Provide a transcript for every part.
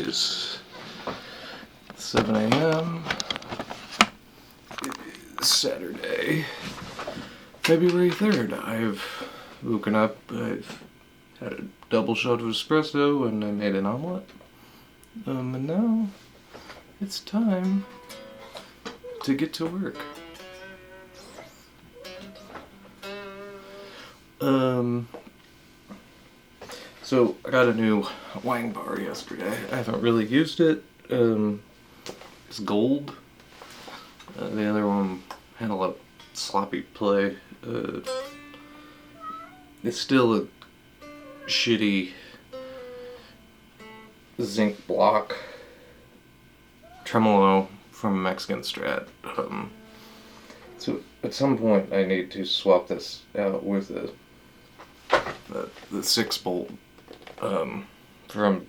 is 7 a.m. It is Saturday, February 3rd. I've woken up, I've had a double shot of espresso, and I made an omelet. And now it's time to get to work. So I got a new wang bar yesterday. I haven't really used it. It's gold. The other one had a lot of sloppy play. It's still a shitty zinc block tremolo from Mexican Strat. So at some point I need to swap this out with the 6-bolt from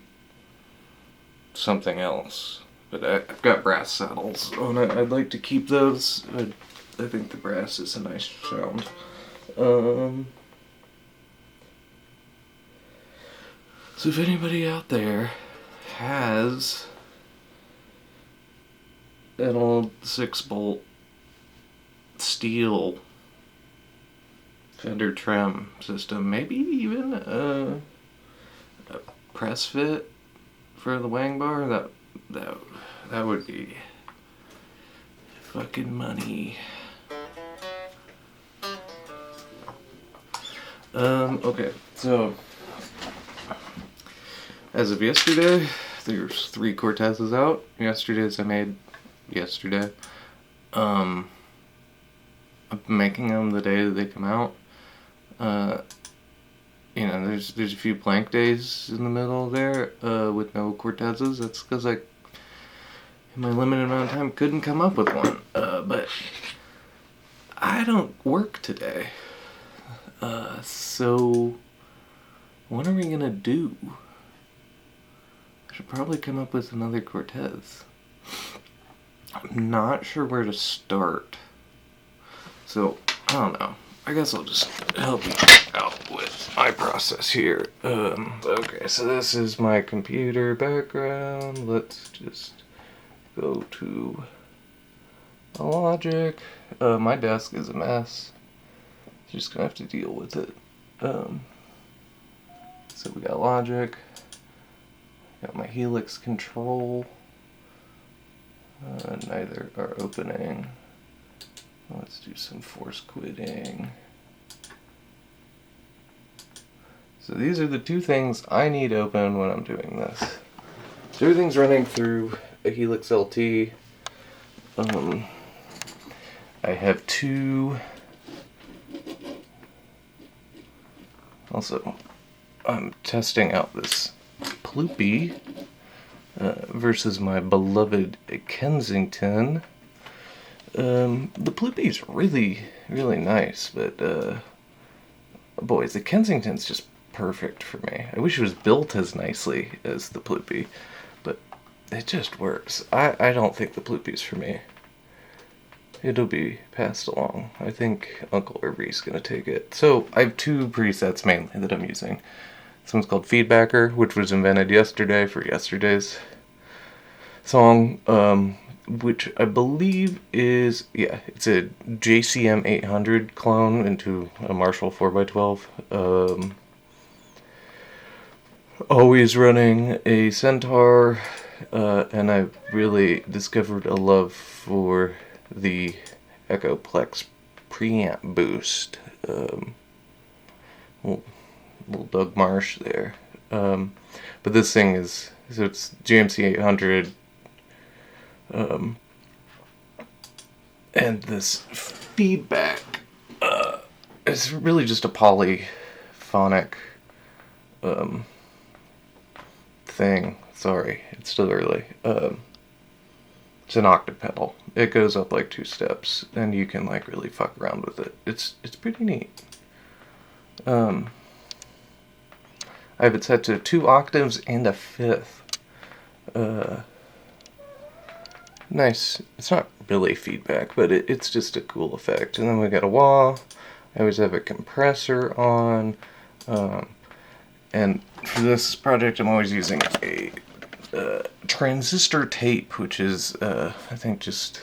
something else. But I've got brass saddles on it. I'd like to keep those. I think the brass is a nice sound. So if anybody out there has an old 6-bolt steel fender trim system, maybe even a press fit for the wang bar, that would be fucking money. Okay, so as of yesterday, there's 3 Cortezes out. Yesterday's I made yesterday. I'm making them the day that they come out. There's a few blank days in the middle there with no Cortezes. That's because in my limited amount of time, couldn't come up with one. But I don't work today. So what are we gonna do? I should probably come up with another Cortez. I'm not sure where to start. So, I don't know. I guess I'll just help you out with my process here. Okay, so this is my computer background. Let's just go to Logic. My desk is a mess. Just gonna have to deal with it. So we got Logic. Got my Helix control. Neither are opening. Let's do some force quitting. So these are the 2 things I need open when I'm doing this. So everything's running through a Helix LT. I have 2. Also, I'm testing out this Ploopy versus my beloved Kensington. The Ploopy's really, really nice, but boys, the Kensington's just perfect for me. I wish it was built as nicely as the Ploopy, but it just works. I don't think the Ploopy's for me. It'll be passed along. I think Uncle Irby's gonna take it. So I have 2 presets mainly that I'm using. This one's called Feedbacker, which was invented yesterday for yesterday's song, which I believe is, it's a JCM 800 clone into a Marshall 4x12. Always running a Centaur, and I really discovered a love for the Echoplex preamp boost. Little Doug Marsh there. But this thing is, so it's GMC 800, and this feedback is really just a polyphonic thing. Sorry, it's still early. It's an octave pedal. It goes up like 2 steps, and you can like really fuck around with it. It's pretty neat. I have it set to 2 octaves and a 5th. Nice. It's not really feedback, but it's just a cool effect. And then we got a wah. I always have a compressor on. And for this project, I'm always using a transistor tape, which is, I think, just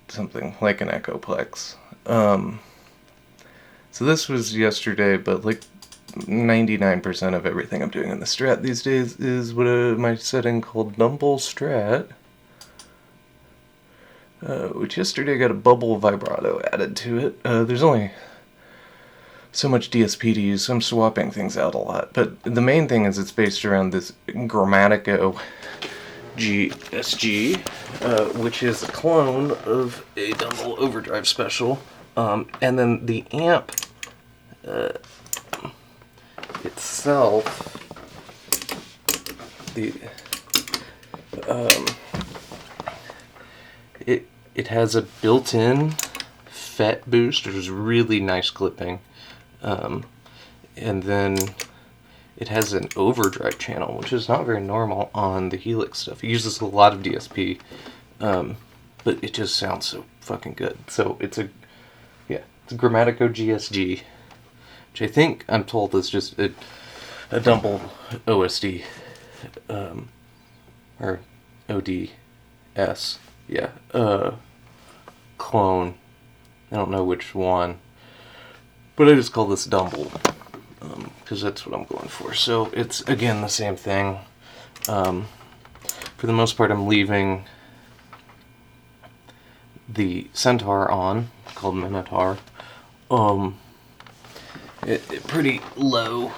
something like an Echoplex. So this was yesterday, but like 99% of everything I'm doing in the Strat these days is what my setting called Dumble Strat, which yesterday got a bubble vibrato added to it. There's only so much DSP to use, so I'm swapping things out a lot. But the main thing is it's based around this Grammatico GSG, which is a clone of a Dumble Overdrive Special. And then the amp itself, it has a built-in FET boost, which is really nice clipping. And then it has an overdrive channel, which is not very normal on the Helix stuff. It uses a lot of DSP, but it just sounds so fucking good. So it's a Grammatico GSG, which I think I'm told is just a Dumble OSD, or ODS, clone. I don't know which one, but I just call this Dumble, because that's what I'm going for. So it's, again, the same thing. For the most part, I'm leaving the Centaur on, called Minotaur, at pretty low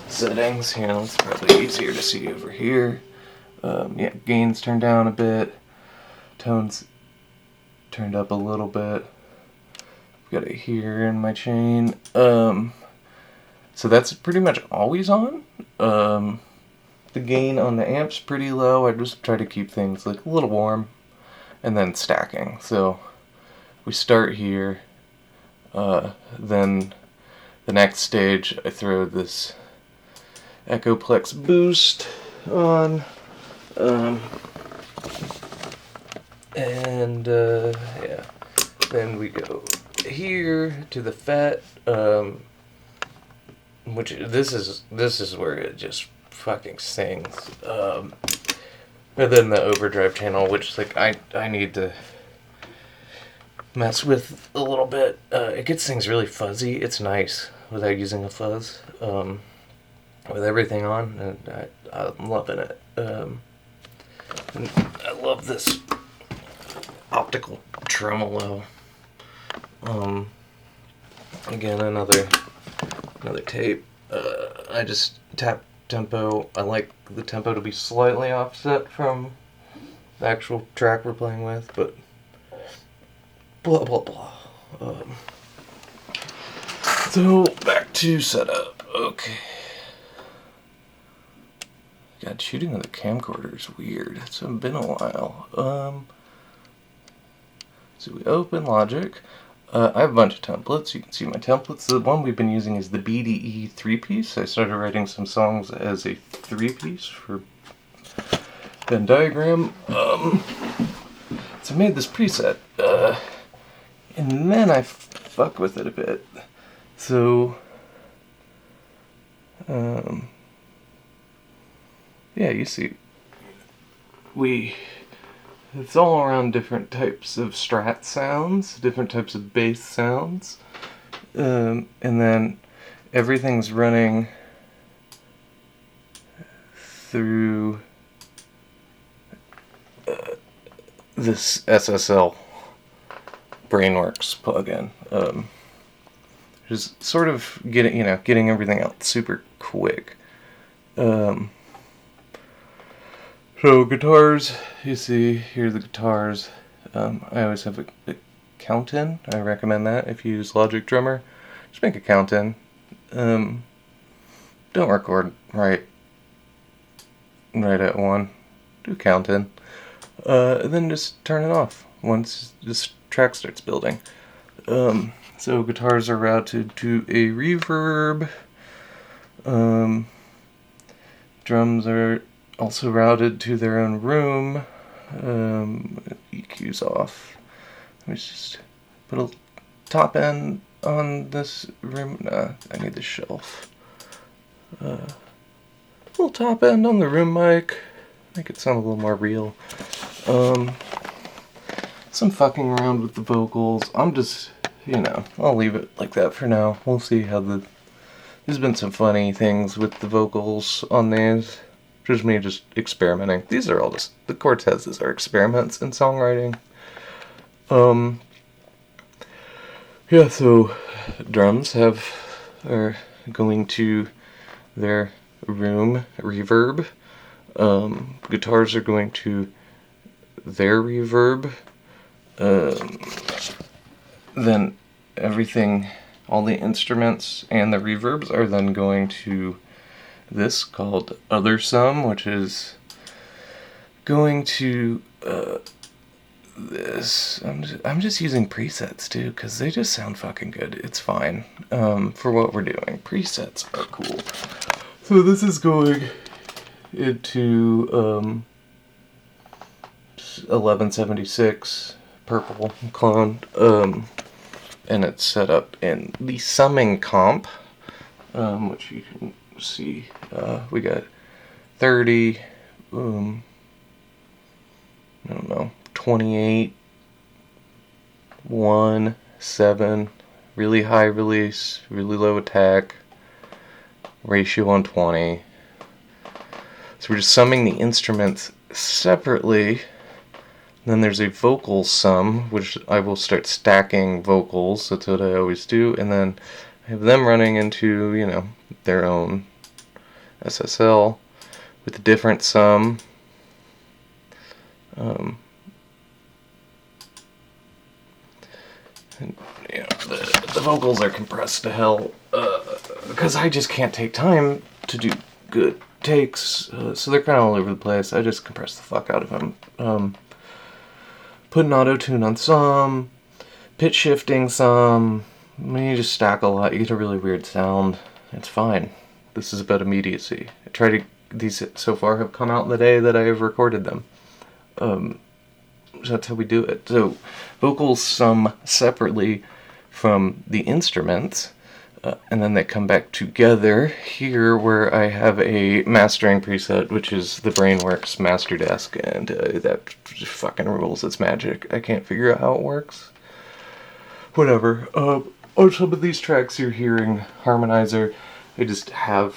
settings. Here, it's probably easier to see over here. Gain's turned down a bit, tones turned up a little bit. Got it here in my chain. So that's pretty much always on. The gain on the amp's pretty low. I just try to keep things like a little warm, and then stacking. So we start here, then the next stage I throw this Echoplex boost on, then we go here to the FET, which this is where it just fucking sings. And then the overdrive channel, which like I need to mess with a little bit. It gets things really fuzzy. It's nice without using a fuzz. With everything on, and I'm loving it. And I love this optical tremolo. Again, another tape. I just tap tempo. I like the tempo to be slightly offset from the actual track we're playing with, but blah blah blah. So back to setup. Okay. God, shooting with a camcorder is weird. It's been a while. So we open Logic. I have a bunch of templates. You can see my templates. The one we've been using is the BDE 3-piece. I started writing some songs as a 3-piece for Venn diagram. So I made this preset. And then I fuck with it a bit. So, yeah, you see, it's all around different types of strat sounds, different types of bass sounds, and then everything's running through this SSL Brainworks plugin, just sort of getting everything out super quick. So guitars, you see here the guitars. I always have a count-in. I recommend that if you use Logic Drummer. Just make a count-in. Don't record right at 1. Do count-in. And then just turn it off once this track starts building. So guitars are routed to a reverb. Drums are also routed to their own room. EQ's off. Let me just put a top end on this room. Nah, I need the shelf. little top end on the room mic, make it sound a little more real. Some fucking around with the vocals. I'm just, you know, I'll leave it like that for now. We'll see how there's been some funny things with the vocals on these. Just me just experimenting. These are all just, the Cortez's are experiments in songwriting. Yeah, so drums are going to their room reverb. Guitars are going to their reverb. Then everything, all the instruments and the reverbs are then going to this called Other Sum, which is going to this. I'm just using presets too, because they just sound fucking good. It's fine for what we're doing. Presets are cool. So this is going into 1176 purple clone, and it's set up in the summing comp, which you can see. We got 30, I don't know, 28, 1, 7, really high release, really low attack, ratio on 20. So we're just summing the instruments separately. Then there's a vocal sum, which I will start stacking vocals. That's what I always do. And then I have them running into, you know, their own SSL with a different sum. And, you know, the vocals are compressed to hell because I just can't take time to do good takes. So they're kind of all over the place. I just compress the fuck out of them. Putting auto-tune on some, pitch shifting some. When you just stack a lot, you get a really weird sound. It's fine. This is about immediacy. These so far have come out in the day that I have recorded them. So that's how we do it. So vocals sum separately from the instruments, and then they come back together here where I have a mastering preset, which is the Brainworks Master Desk, and that fucking rules. It's magic. I can't figure out how it works. Whatever. On some of these tracks you're hearing harmonizer. I just have...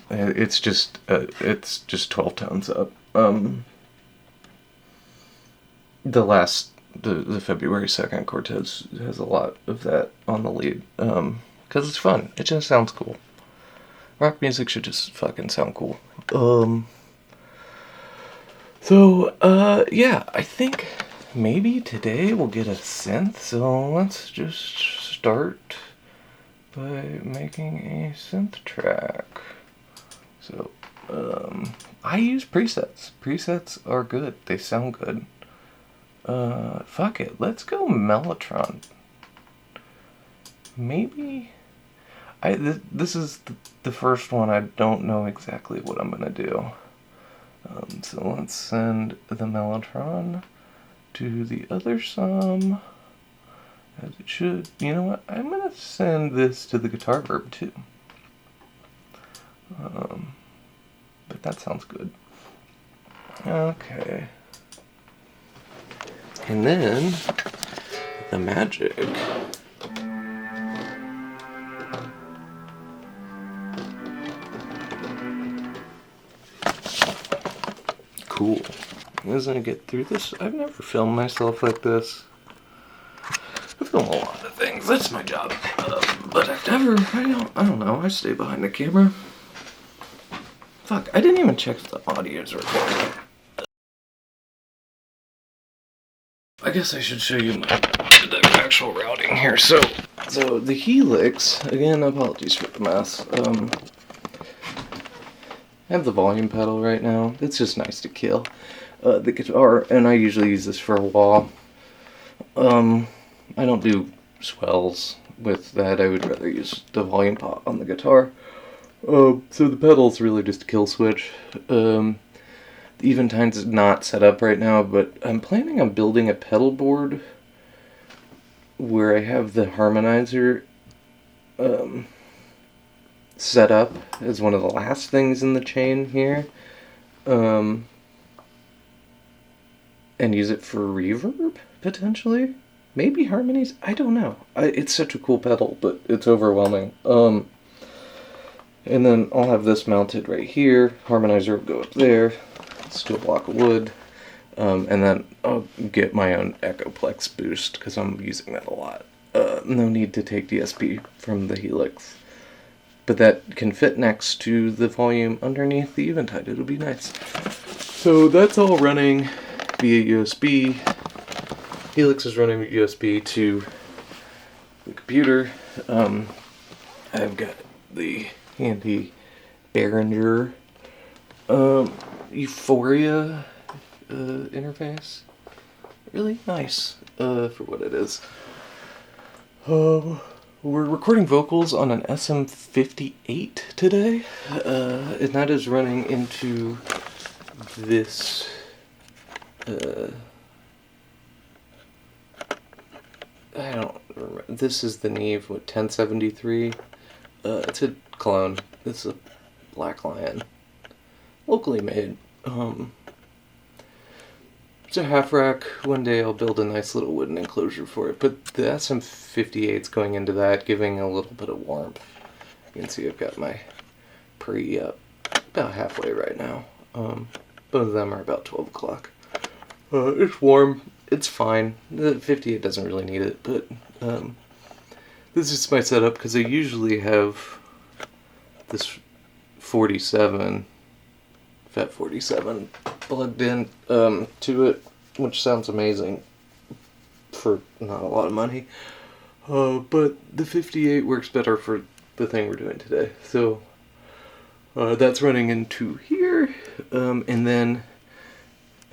it's just 12 tones up. The February 2nd Cortez has a lot of that on the lead, because it's fun. It just sounds cool. Rock music should just fucking sound cool. Yeah, I think maybe today we'll get a synth, so let's just start by making a synth track. So, I use presets. Presets are good. They sound good. Fuck it. Let's go Mellotron. Maybe... this is the first one. I don't know exactly what I'm gonna do. So let's send the Mellotron to the other sum, as it should. You know what? I'm gonna send this to the guitar verb too. But that sounds good. Okay. And then, the magic. Cool. I'm just gonna get through this. I've never filmed myself like this. I film a lot of things. That's my job. But I don't know. I stay behind the camera. Fuck, I didn't even check if the audio's recording. I guess I should show you the actual routing here. So the Helix, again, apologies for the mess. I have the volume pedal right now. It's just nice to kill the guitar, and I usually use this for a wah. I don't do swells with that. I would rather use the volume pot on the guitar. So the pedal's really just a kill switch. The Eventine's is not set up right now, but I'm planning on building a pedal board where I have the harmonizer set up as one of the last things in the chain here. And use it for reverb, potentially? Maybe harmonies? I don't know. It's such a cool pedal, but it's overwhelming. And then I'll have this mounted right here. Harmonizer will go up there. Steel block of wood. And then I'll get my own Echoplex boost, because I'm using that a lot. No need to take DSP from the Helix. But that can fit next to the volume underneath the Eventide. It'll be nice. So that's all running via USB. Helix is running USB to the computer. I've got the handy Behringer Euphoria interface. Really nice for what it is. We're recording vocals on an SM58 today, and that is running into this I don't remember. This is the Neve, 1073. It's a clone. It's a Black Lion. Locally made. It's a half rack. One day I'll build a nice little wooden enclosure for it. But the SM58's going into that, giving a little bit of warmth. You can see I've got my pre up about halfway right now. Both of them are about 12 o'clock. It's warm. It's fine. The 58 doesn't really need it, but this is my setup because I usually have this 47, Fat 47, plugged in to it, which sounds amazing for not a lot of money. But the 58 works better for the thing we're doing today. So that's running into here, and then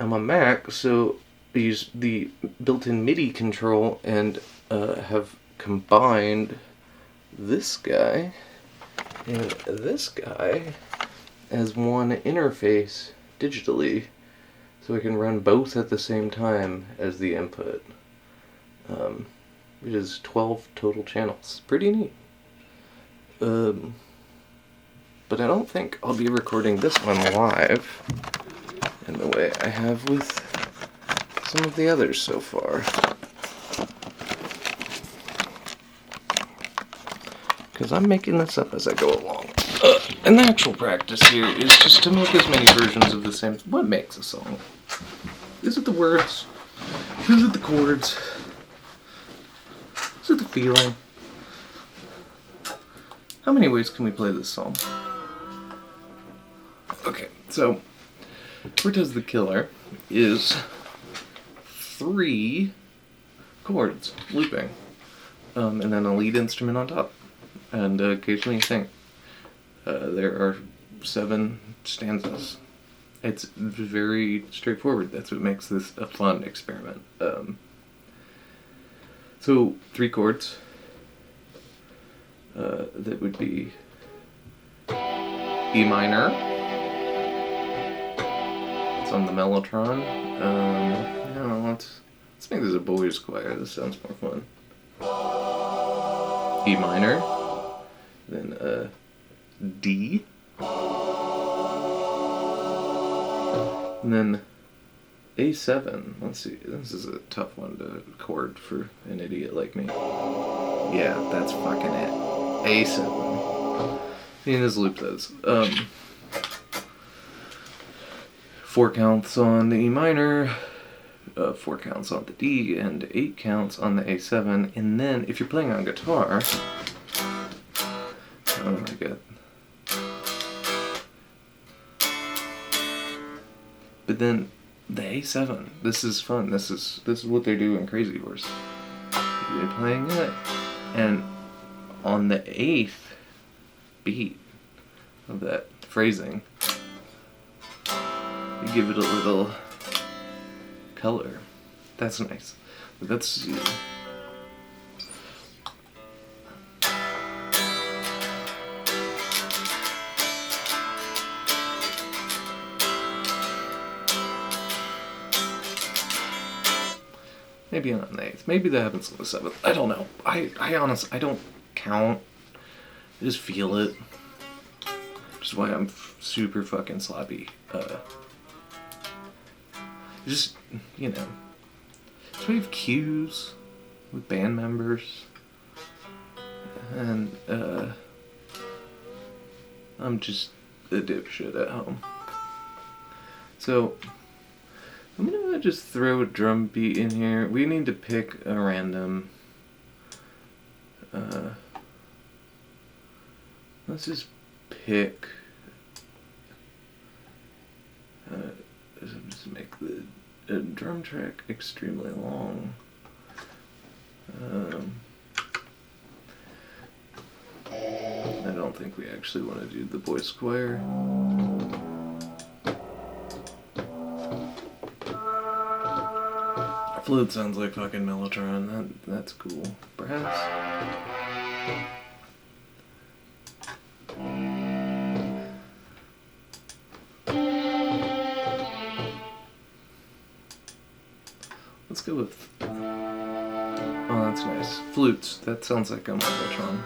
I'm on Mac, so I use the built-in MIDI control and have combined this guy and this guy as one interface digitally, so I can run both at the same time as the input, which is 12 total channels. Pretty neat. But I don't think I'll be recording this one live in the way I have with some of the others so far, because I'm making this up as I go along. And the actual practice here is just to make as many versions of the same. What makes a song? Is it the words? Is it the chords? Is it the feeling? How many ways can we play this song? Okay, so Cortez the Killer is 3 chords looping, and then a lead instrument on top, and occasionally a sing. There are 7 stanzas. It's very straightforward. That's what makes this a fun experiment. So 3 chords. That would be E minor. It's on the Mellotron. I don't know, let's make this a boys' choir. This sounds more fun. E minor. Then D. And then A7. Let's see. This is a tough one to chord for an idiot like me. Yeah, that's fucking it. A7. He just loop those. 4 counts on the E minor, 4 counts on the D, and 8 counts on the A7. And then, if you're playing on guitar, oh my god. But then the A7. This is fun. This is what they do in Crazy Horse. They're playing it, and on the 8th beat of that phrasing, you give it a little color. That's nice. But that's maybe on the 8th. Maybe that happens on the 7th. I don't know. I honestly, I don't count. I just feel it. is why I'm super fucking sloppy. Just, you know, so we have cues with band members, and I'm just a dipshit at home. So I'm gonna just throw a drum beat in here. We need to pick a random. Let's just pick. Just make the drum track extremely long. I don't think we actually want to do the voice choir. Flute sounds like fucking Mellotron. That's cool. Brass. Let's go with. Oh, that's nice. Flutes. That sounds like a Mellotron.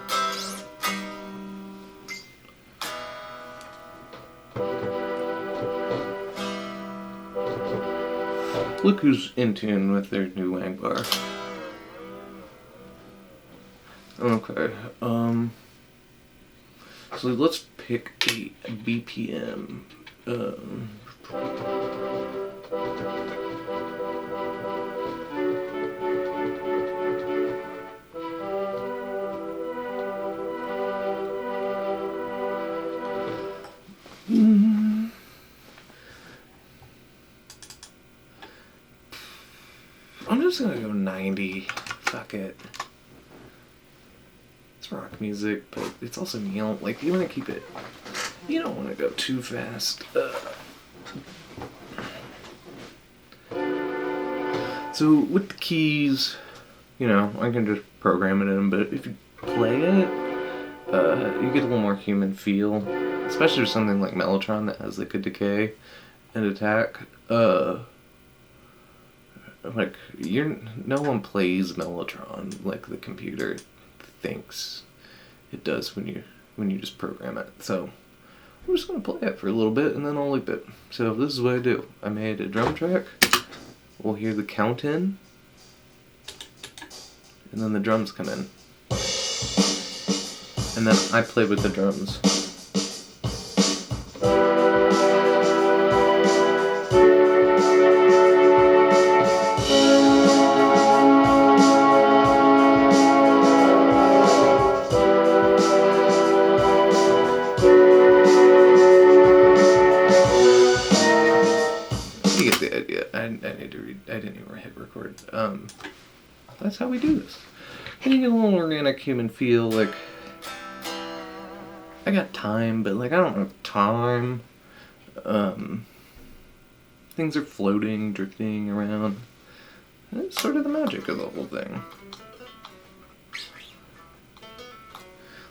Look who's in tune with their new wang bar. Okay. So let's pick a BPM. I'm just gonna go 90. Fuck it. It's rock music, but it's also you wanna keep it. You don't wanna go too fast. So with the keys, you know, I can just program it in, but if you play it, you get a little more human feel, especially with something like Mellotron that has like a decay and attack. Like no one plays Mellotron like the computer thinks it does when you just program it. So I'm just gonna play it for a little bit and then I'll loop it. So this is what I do. I made a drum track. We'll hear the count in, and then the drums come in, and then I play with the drums. You get the idea. I need to read. I didn't even hit record. That's how we do this. And you get a little organic human feel. Like I got time, but like I don't have time. Things are floating, drifting around. And it's sort of the magic of the whole thing.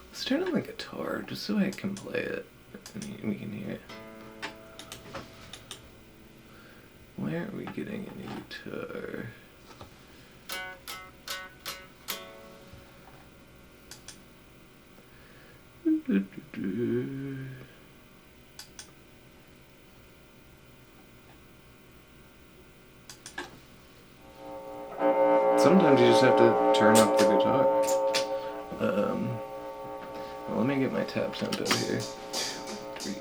Let's turn on the guitar just so I can play it and we can hear it. Where are we getting a guitar? Sometimes you just have to turn up the guitar. Well, let me get my tap tempo here. 2, 3.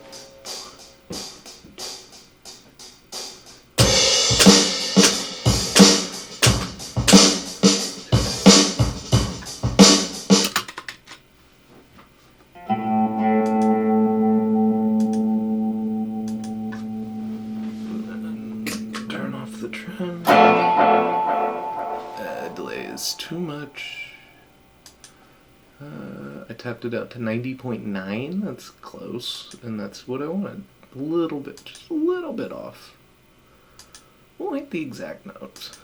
Turn off the trim. Delay is too much. I tapped it out to 90.9. That's close, and that's what I wanted. A little bit, just a little bit off. Won't hit the exact notes.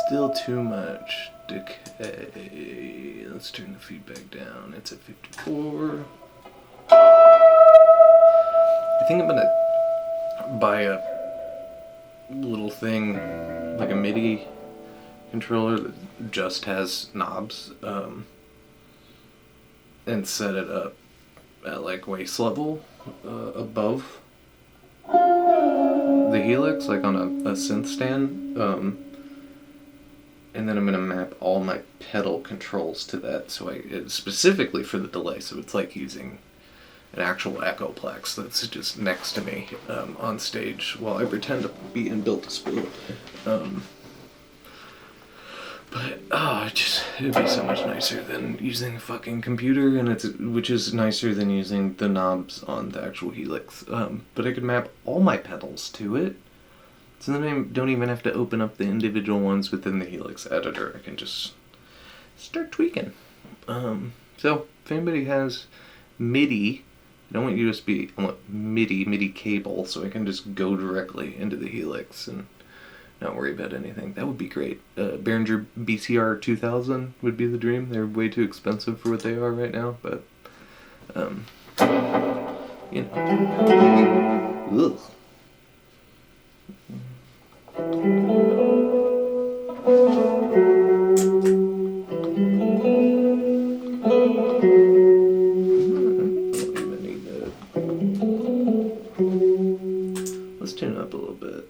Still too much decay. Let's turn the feedback down. It's at 54. I think I'm gonna buy a little thing, like a MIDI controller that just has knobs, and set it up at like waist level above the Helix, like on a synth stand. And then I'm gonna map all my pedal controls to that, so specifically for the delay, so it's like using an actual Echoplex that's just next to me on stage while I pretend to be in Built to Spool. But it'd be so much nicer than using a fucking computer, which is nicer than using the knobs on the actual Helix. But I could map all my pedals to it. So then I don't even have to open up the individual ones within the Helix editor. I can just start tweaking. So if anybody has MIDI, I don't want USB, I want MIDI cable, so I can just go directly into the Helix and not worry about anything. That would be great. Behringer BCR 2000 would be the dream. They're way too expensive for what they are right now, but you know. Ugh. I don't even need that. Let's tune up a little bit.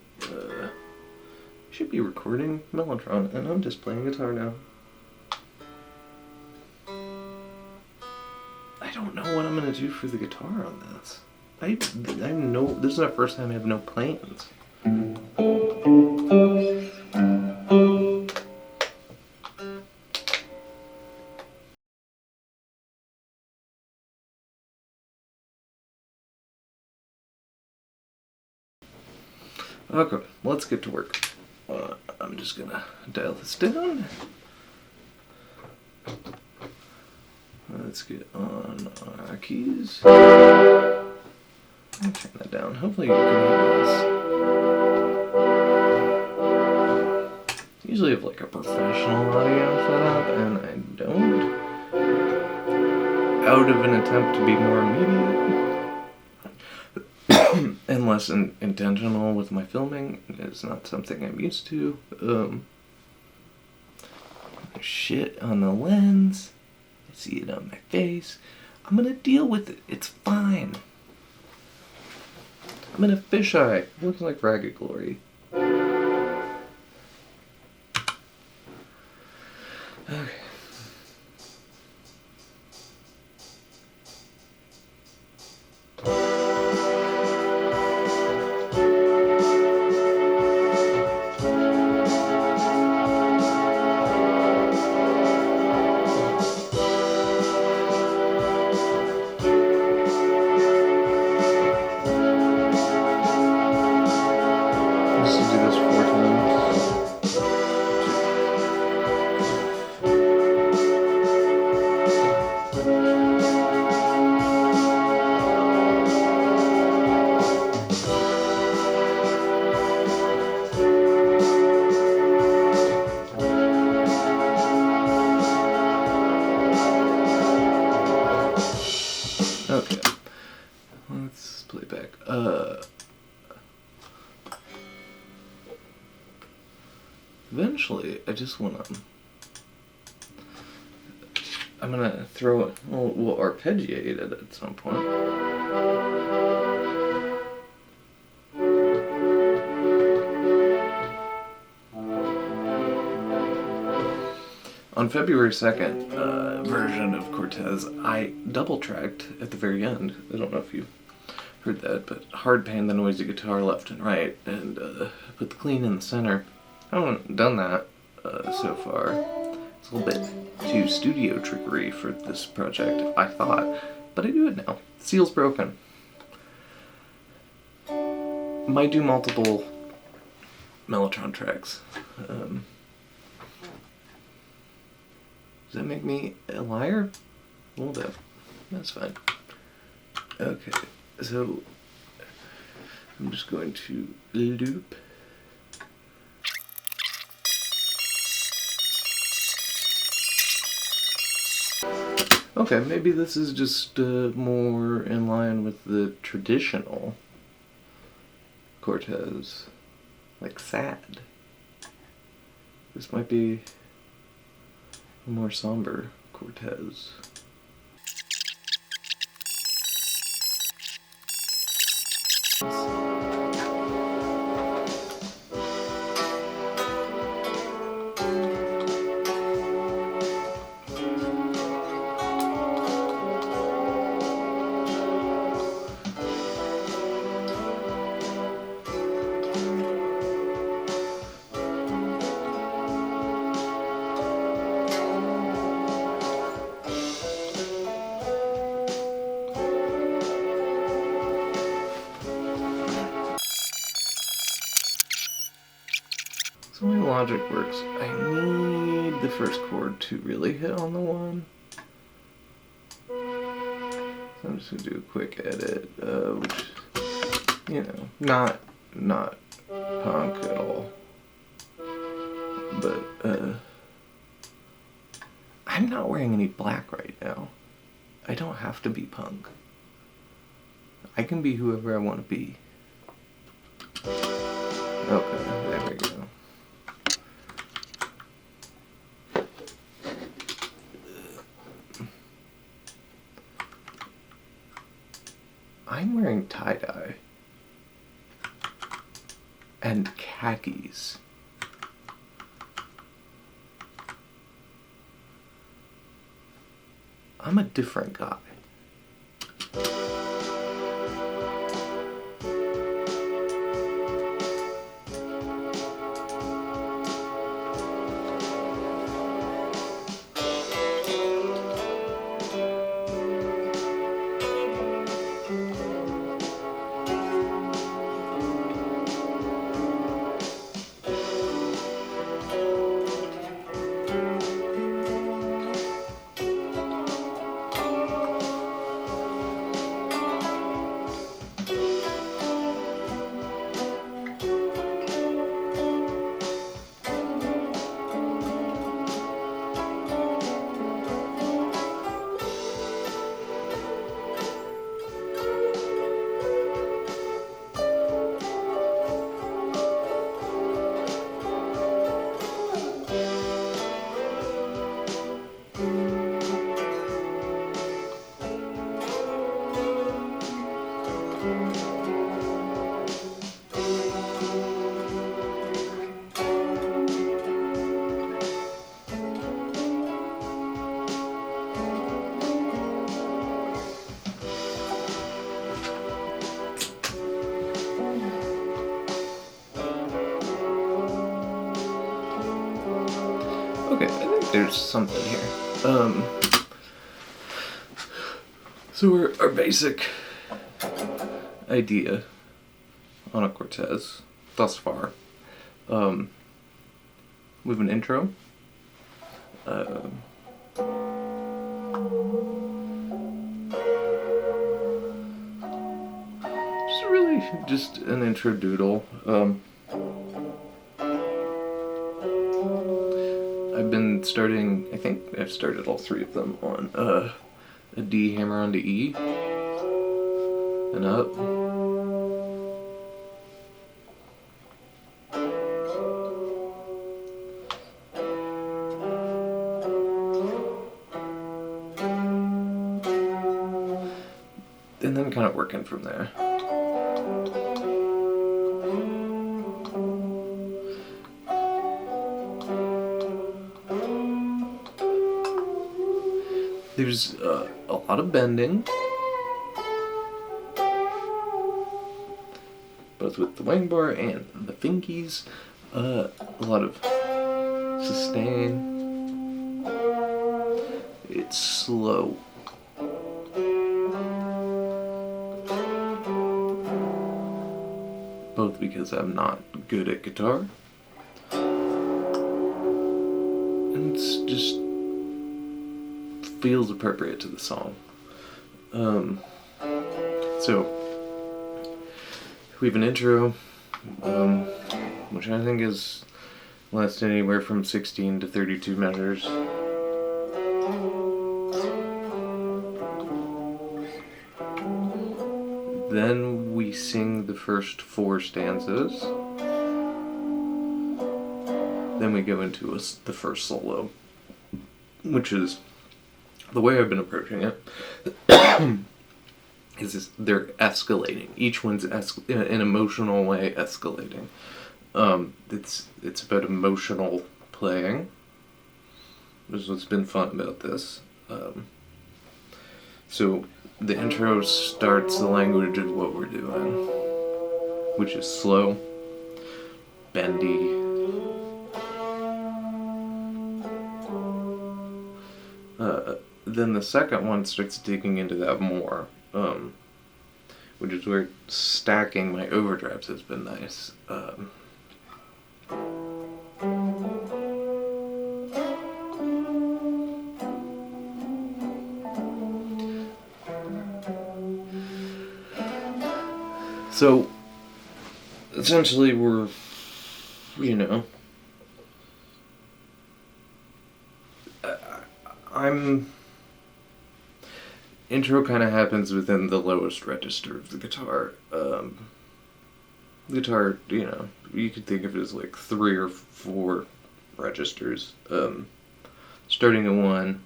Should be recording Mellotron, and I'm just playing guitar now. I don't know what I'm gonna do for the guitar on this. I know this is the first time I have no plans. Okay, let's get to work. I'm just gonna dial this down. Let's get on our keys. Turn that down. Hopefully you can hear this. Usually have like a professional audio setup, and I don't. Out of an attempt to be more immediate and less intentional with my filming. It's not something I'm used to. There's shit on the lens. I see it on my face. I'm gonna deal with it. It's fine. I'm in a fisheye. It looks like Ragged Glory. Okay. Okay, let's play back. Eventually, I just wanna. I'm gonna throw it. We'll arpeggiate it at some point. On February 2nd, version of Cortez, I double-tracked at the very end. I don't know if you heard that, but hard pan the noisy guitar left and right, and put the clean in the center. I haven't done that so far. It's a little bit too studio trickery for this project, I thought, but I do it now. The seal's broken. Might do multiple Mellotron tracks. Does that make me a liar? A little bit. That's fine. Okay, so I'm just going to loop. Okay, maybe this is just more in line with the traditional Cortez. like sad. This might be a more somber Cortez. So my logic works. I need the first chord to really hit on the one. So I'm just gonna do a quick edit, which, you know, not punk at all. But I'm not wearing any black right now. I don't have to be punk. I can be whoever I want to be. Okay, there we go. I'm wearing tie-dye and khakis. I'm a different guy. Okay, I think there's something here. So our basic idea on a Cortez thus far. We have an intro. Just an intro doodle. I've been starting, I think I've started all three of them on a D hammer onto E and up. And then kind of working from there. There's a lot of bending, both with the wang bar and the finkies. A lot of sustain. It's slow. Both because I'm not good at guitar, and it's just feels appropriate to the song. So we have an intro, which I think is lasts anywhere from 16 to 32 measures. Then we sing the first 4 stanzas. then we go into the first solo, which is the way I've been approaching it. They're escalating. Each one's in an emotional way escalating. It's about emotional playing. This is what's been fun about this. So the intro starts the language of what we're doing, which is slow, bendy. Then the second one starts digging into that more, which is where stacking my overdrives has been nice. So, essentially we're, intro kind of happens within the lowest register of the guitar. Guitar, you could think of it as like 3 or 4 registers. Starting at 1,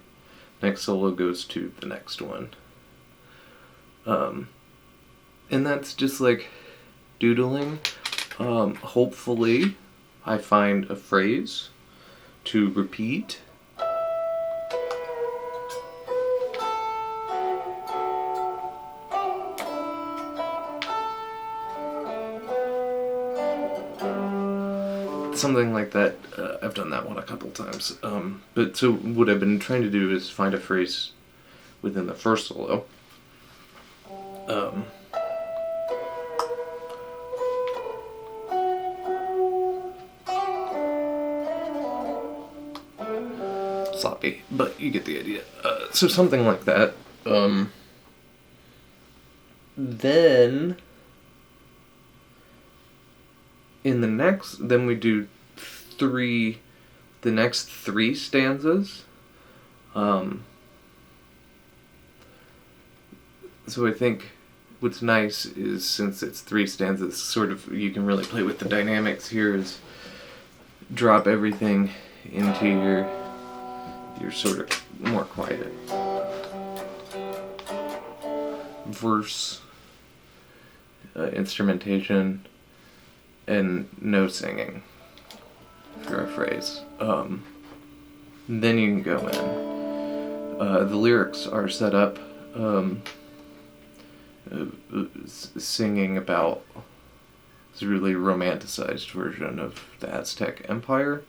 next solo goes to the next one. And that's just like doodling. Hopefully I find a phrase to repeat. Something like that. I've done that one a couple times. But so what I've been trying to do is find a phrase within the first solo. Sloppy, but you get the idea. So something like that. Then we do the next 3 stanzas. So I think what's nice is, since it's 3 stanzas, sort of, you can really play with the dynamics here, is drop everything into your sort of more quiet verse, instrumentation, and no singing for a phrase. Then you can go in. The lyrics are set up singing about this really romanticized version of the Aztec Empire.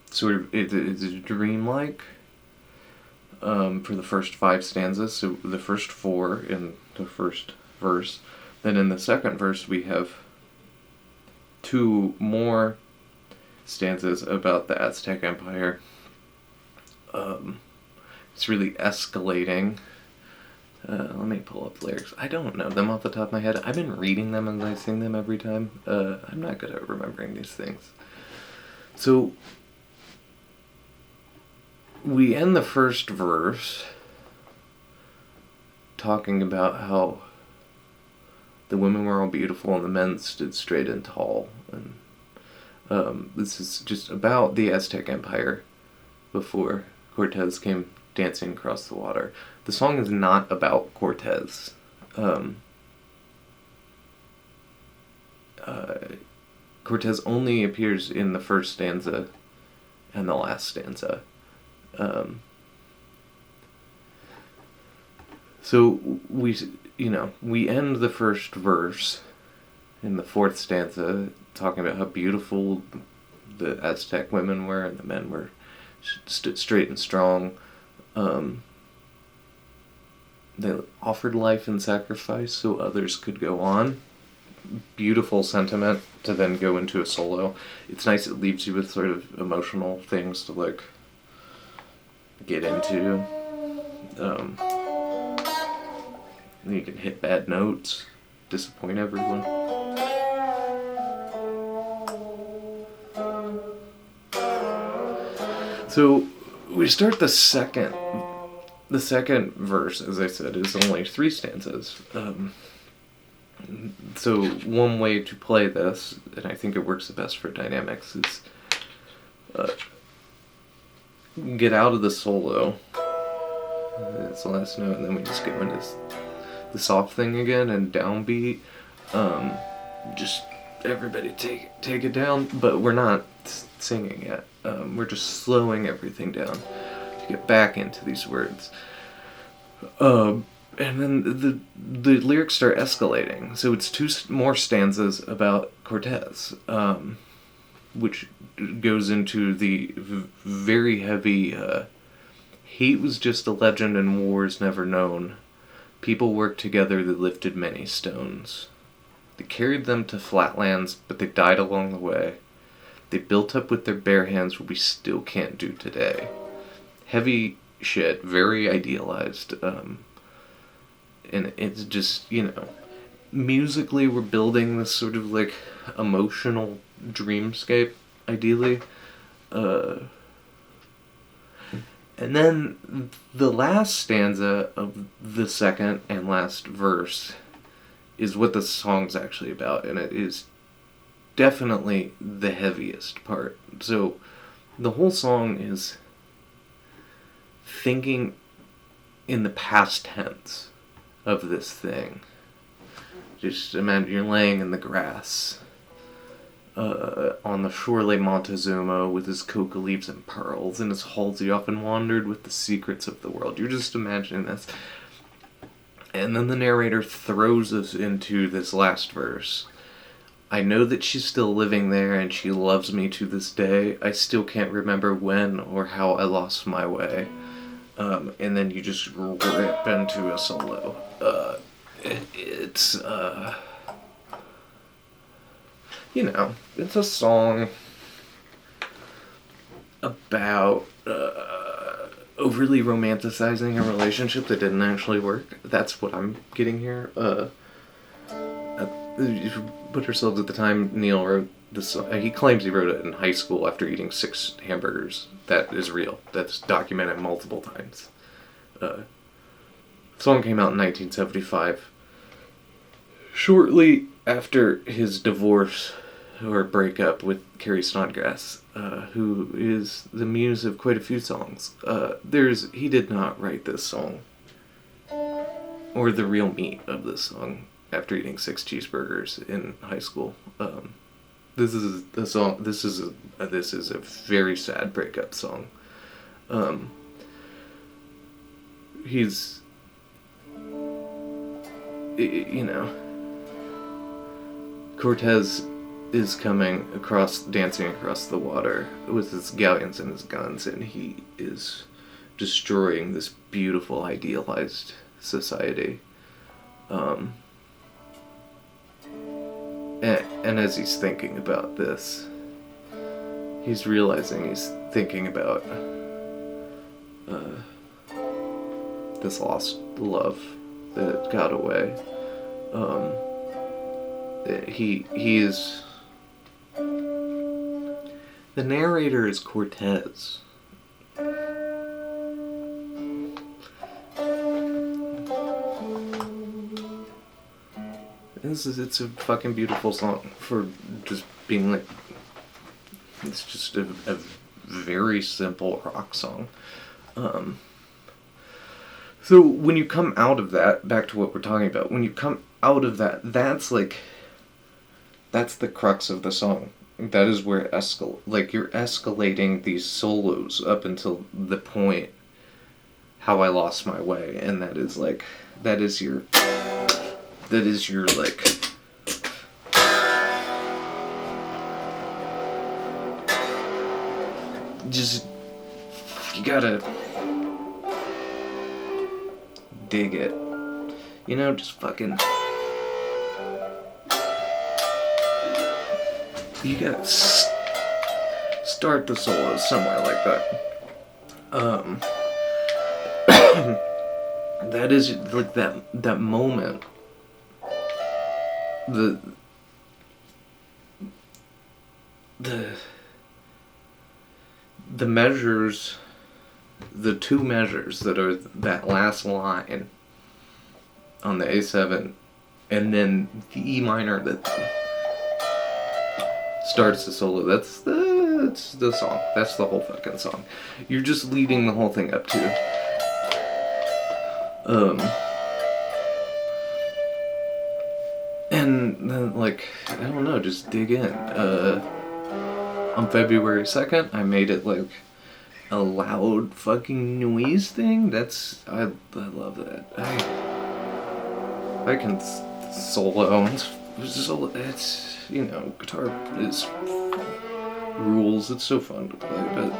Sort of, it's dreamlike for the first 5 stanzas. So the first 4 in the first verse. Then in the second verse we have 2 more stanzas about the Aztec Empire. It's really escalating. Let me pull up lyrics. I don't know them off the top of my head. I've been reading them and I sing them every time. I'm not good at remembering these things. So we end the first verse talking about how the women were all beautiful and the men stood straight and tall. And this is just about the Aztec Empire before Cortez came dancing across the water. The song is not about Cortez. Cortez only appears in the first stanza and the last stanza. So we end the first verse in the 4th stanza talking about how beautiful the Aztec women were and the men were stood straight and strong. They offered life and sacrifice so others could go on. Beautiful sentiment to then go into a solo. It's nice, it leaves you with sort of emotional things to like get into. You can hit bad notes, disappoint everyone. So we start the second verse, as I said, is only 3 stanzas. So one way to play this, and I think it works the best for dynamics, is get out of the solo. It's the last note, and then we just go into the soft thing again and downbeat. Just everybody take it down, but we're not singing yet. We're just slowing everything down to get back into these words. And then the lyrics start escalating. So it's two more stanzas about Cortez, which goes into the very heavy, hate was just a legend and wars never known. People worked together that lifted many stones. They carried them to flatlands, but they died along the way. They built up with their bare hands what we still can't do today. Heavy shit, very idealized, and it's just, musically we're building this sort of like emotional dreamscape, ideally. And then the last stanza of the second and last verse is what the song's actually about, and it is definitely the heaviest part. So the whole song is thinking in the past tense of this thing. Just imagine you're laying in the grass on the shore lay Montezuma with his coca leaves and pearls, and his halls he often wandered with the secrets of the world. You're just imagining this. And then the narrator throws us into this last verse. I know that she's still living there and she loves me to this day. I still can't remember when or how I lost my way. And then you just rip into a solo. It's a song about overly romanticizing a relationship that didn't actually work. That's what I'm getting here. Put ourselves at the time Neil wrote this song. He claims he wrote it in high school after eating 6 hamburgers. That is real. That's documented multiple times. The song came out in 1975. Shortly after his divorce or breakup with Carrie Snodgrass, who is the muse of quite a few songs. He did not write this song or the real meat of this song after eating 6 cheeseburgers in high school. This is a song. This is a very sad breakup song. He's, Cortez is dancing across the water with his galleons and his guns, and he is destroying this beautiful, idealized society. And as he's thinking about this, he's realizing he's thinking about this lost love that got away. He is... The narrator is Cortez. It's a fucking beautiful song for just being like... It's just a very simple rock song. So when you come out of that, back to what we're talking about, when you come out of that, that's the crux of the song. That is where you're escalating these solos up until the point how I lost my way, and that is your just, you gotta dig it, just fucking, you gotta start the solo somewhere like that. That is like that moment, the measures, the 2 measures that are that last line on the A7 and then the E minor that starts the solo. That's the song. That's the whole fucking song. You're just leading the whole thing up to. And then, like, I don't know, just dig in. On February 2nd, I made it like a loud fucking noise thing. I love that. I can solo. It's, you know, guitar is rules. It's so fun to play, but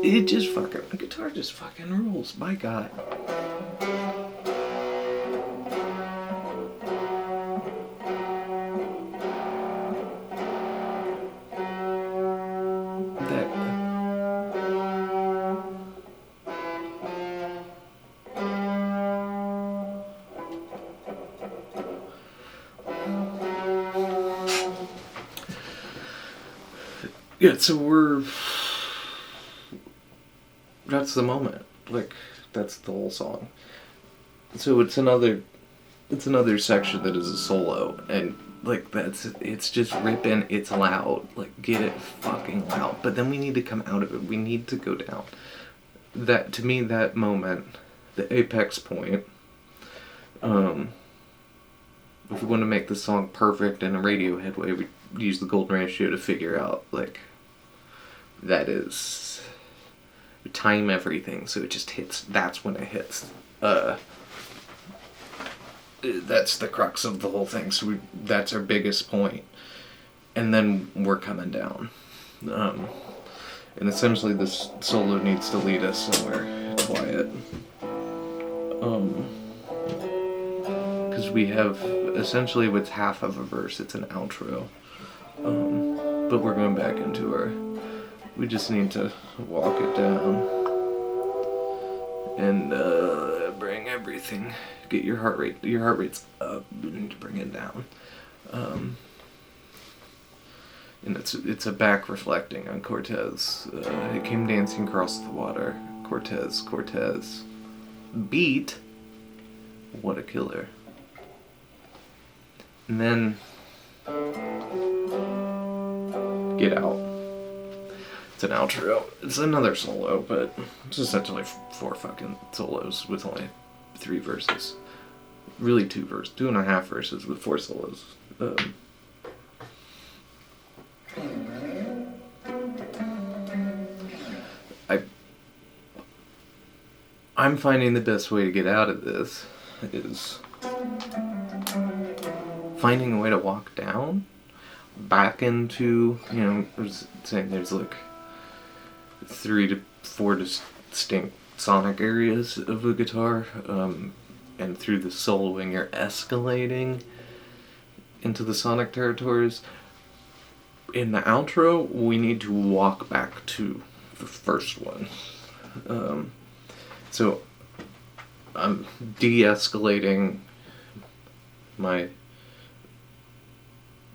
it just fucking, the guitar just fucking rules. My God. Yeah, so that's the moment. Like, that's the whole song. So it's another section that is a solo, and like it's just ripping, it's loud. Like, get it fucking loud. But then we need to come out of it. We need to go down. That, to me, that moment, the apex point, if we want to make the song perfect in a Radiohead way, we use the golden ratio to figure out, like, that is, we time everything so it just hits. That's when it hits. That's the crux of the whole thing. So that's our biggest point, and then we're coming down. And essentially, this solo needs to lead us somewhere quiet. Because we have essentially what's half of a verse. It's an outro. But we're going back into our. We just need to walk it down and bring everything. Get your heart rate. Your heart rate's up. We need to bring it down. And it's a back reflecting on Cortez. It came dancing across the water. Cortez. Beat. What a killer. And then get out. It's an outro. It's another solo, but it's essentially 4 fucking solos with only 3 verses. Really 2.5 verses with 4 solos. I'm finding the best way to get out of this is finding a way to walk down back into, you know, saying there's like 3 to 4 distinct sonic areas of a guitar, and through the soloing you're escalating into the sonic territories. In the outro, we need to walk back to the first one. So I'm de-escalating my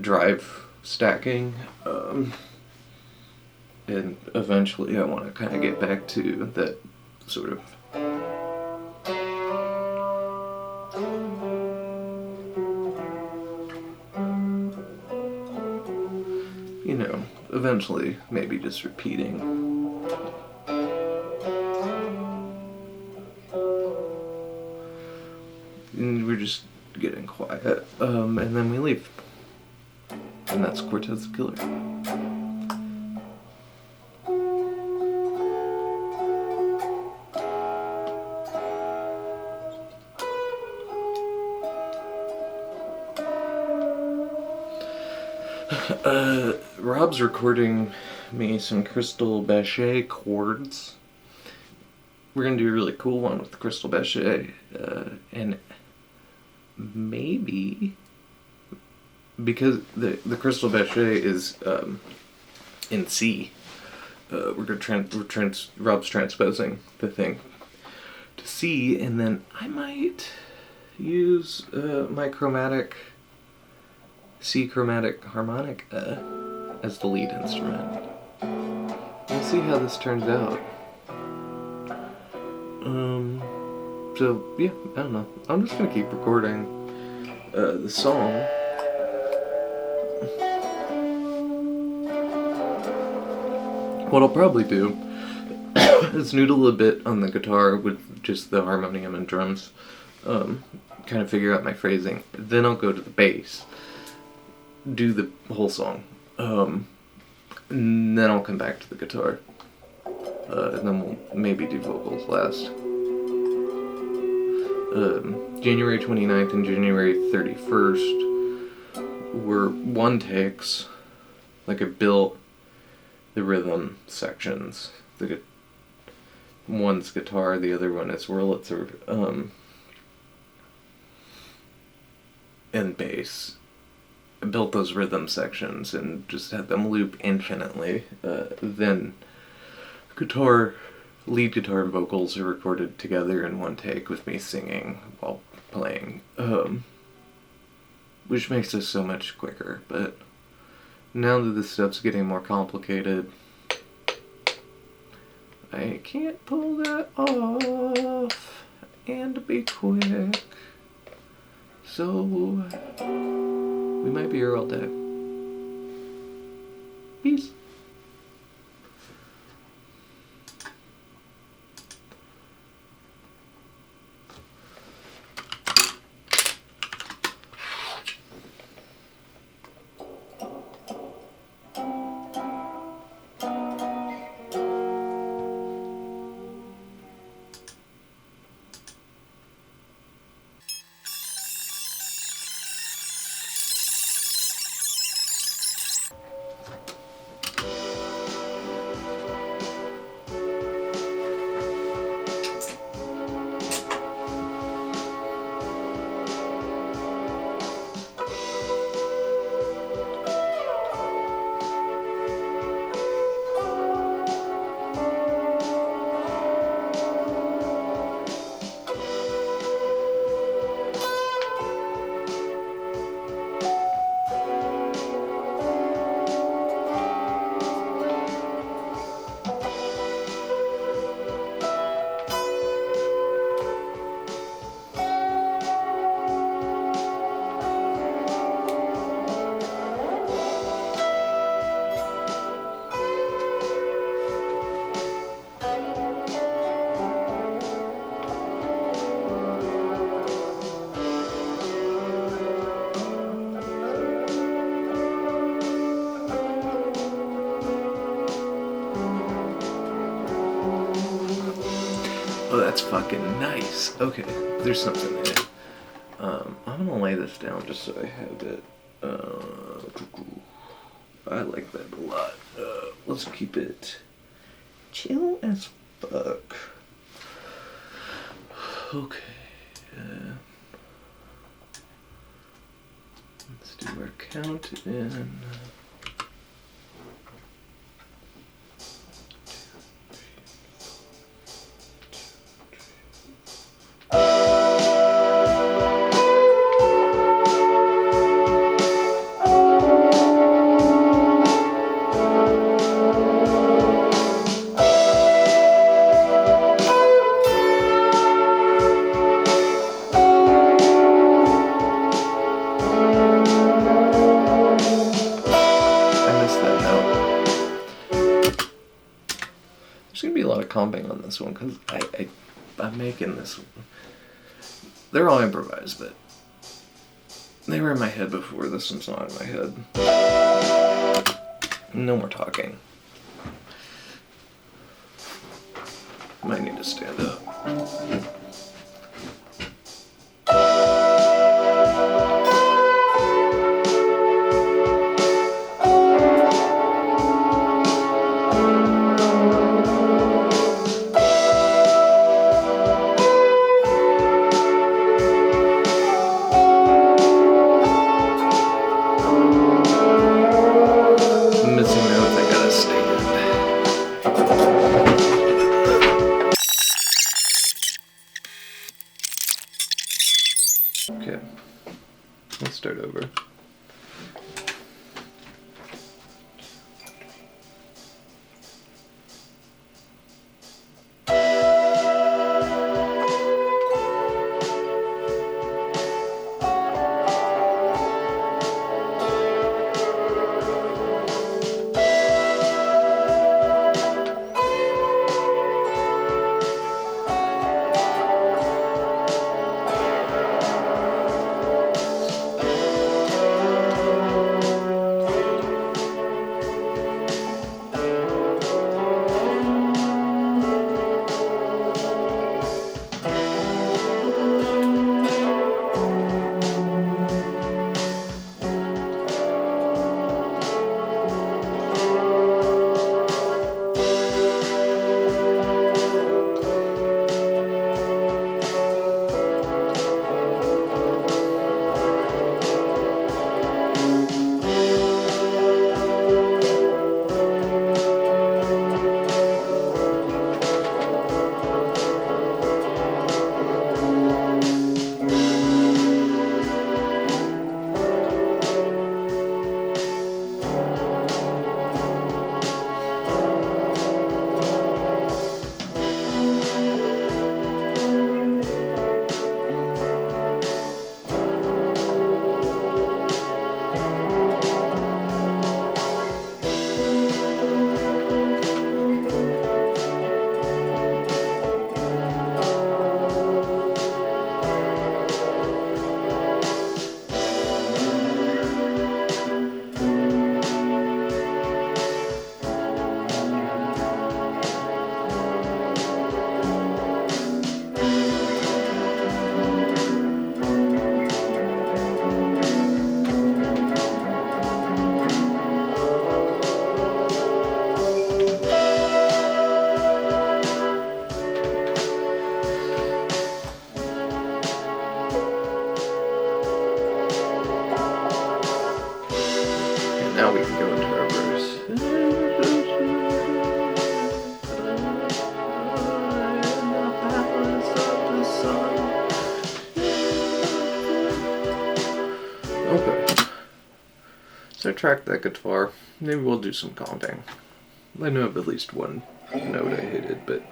drive stacking, and eventually I want to kind of get back to that sort of eventually maybe just repeating. And we're just getting quiet, and then we leave. And that's Cortez the Killer. Rob's recording me some Crystal Bechet chords. We're gonna do a really cool one with the Crystal Bechet, and maybe because the Crystal Bechet is in C, Rob's transposing the thing to C, and then I might use my C chromatic harmonica as the lead instrument. We'll see how this turns out. So yeah, I don't know. I'm just gonna keep recording the song. What I'll probably do is noodle a bit on the guitar with just the harmonium and drums, kind of figure out my phrasing. Then I'll go to the bass, do the whole song, and then I'll come back to the guitar, and then we'll maybe do vocals last. January 29th and January 31st were one takes. Like I built the rhythm sections. One's guitar, the other one is Wurlitzer, and bass. I built those rhythm sections and just had them loop infinitely. Then lead guitar and vocals are recorded together in one take with me singing while playing, which makes this so much quicker. But now that this stuff's getting more complicated, I can't pull that off and be quick. So we might be here all day. Peace. Oh, that's fucking nice. Okay, there's something there. I'm gonna lay this down just so I have it. I like that a lot. Let's keep it chill as fuck. Okay. Let's do our count in. There's gonna be a lot of comping on this one because I'm making this one. They're all improvised, but they were in my head before. This one's not in my head. No more talking. Might need to stand up. go into our verse. Okay. So I tracked that guitar. Maybe we'll do some comping. I know of at least one note I hated, but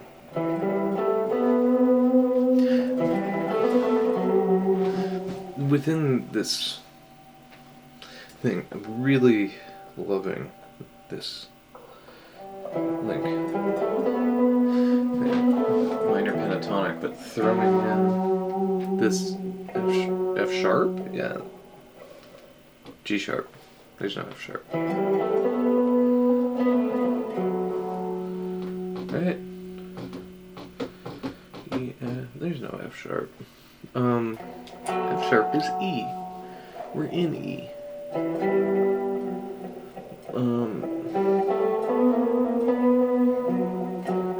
within this thing, I'm really loving this like minor pentatonic, but throwing in this F sharp, yeah, G sharp. There's no F sharp. Right? Yeah, there's no F sharp. F sharp is E. We're in E.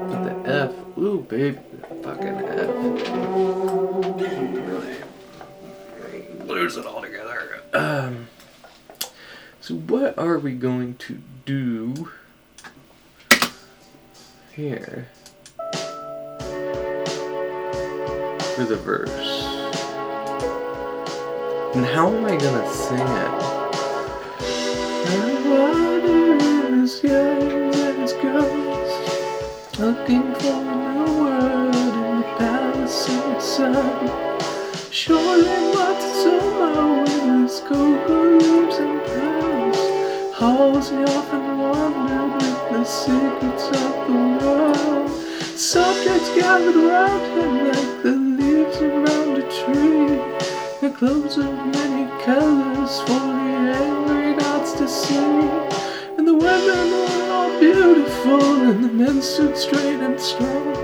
But the F, ooh, babe, fucking F. Really lose it all together. So what are we going to do here for the verse? And how am I gonna sing it? And water is young as ghost, looking for a new world in the palace of the sun. Surely what's on my way is cocoa leaves and pearls. Halls he often wandered with the secrets of the world. Subjects gathered round him like the leaves around a tree. The clothes of many colors for the angry gods to see. And the women were all beautiful, and the men stood straight and strong.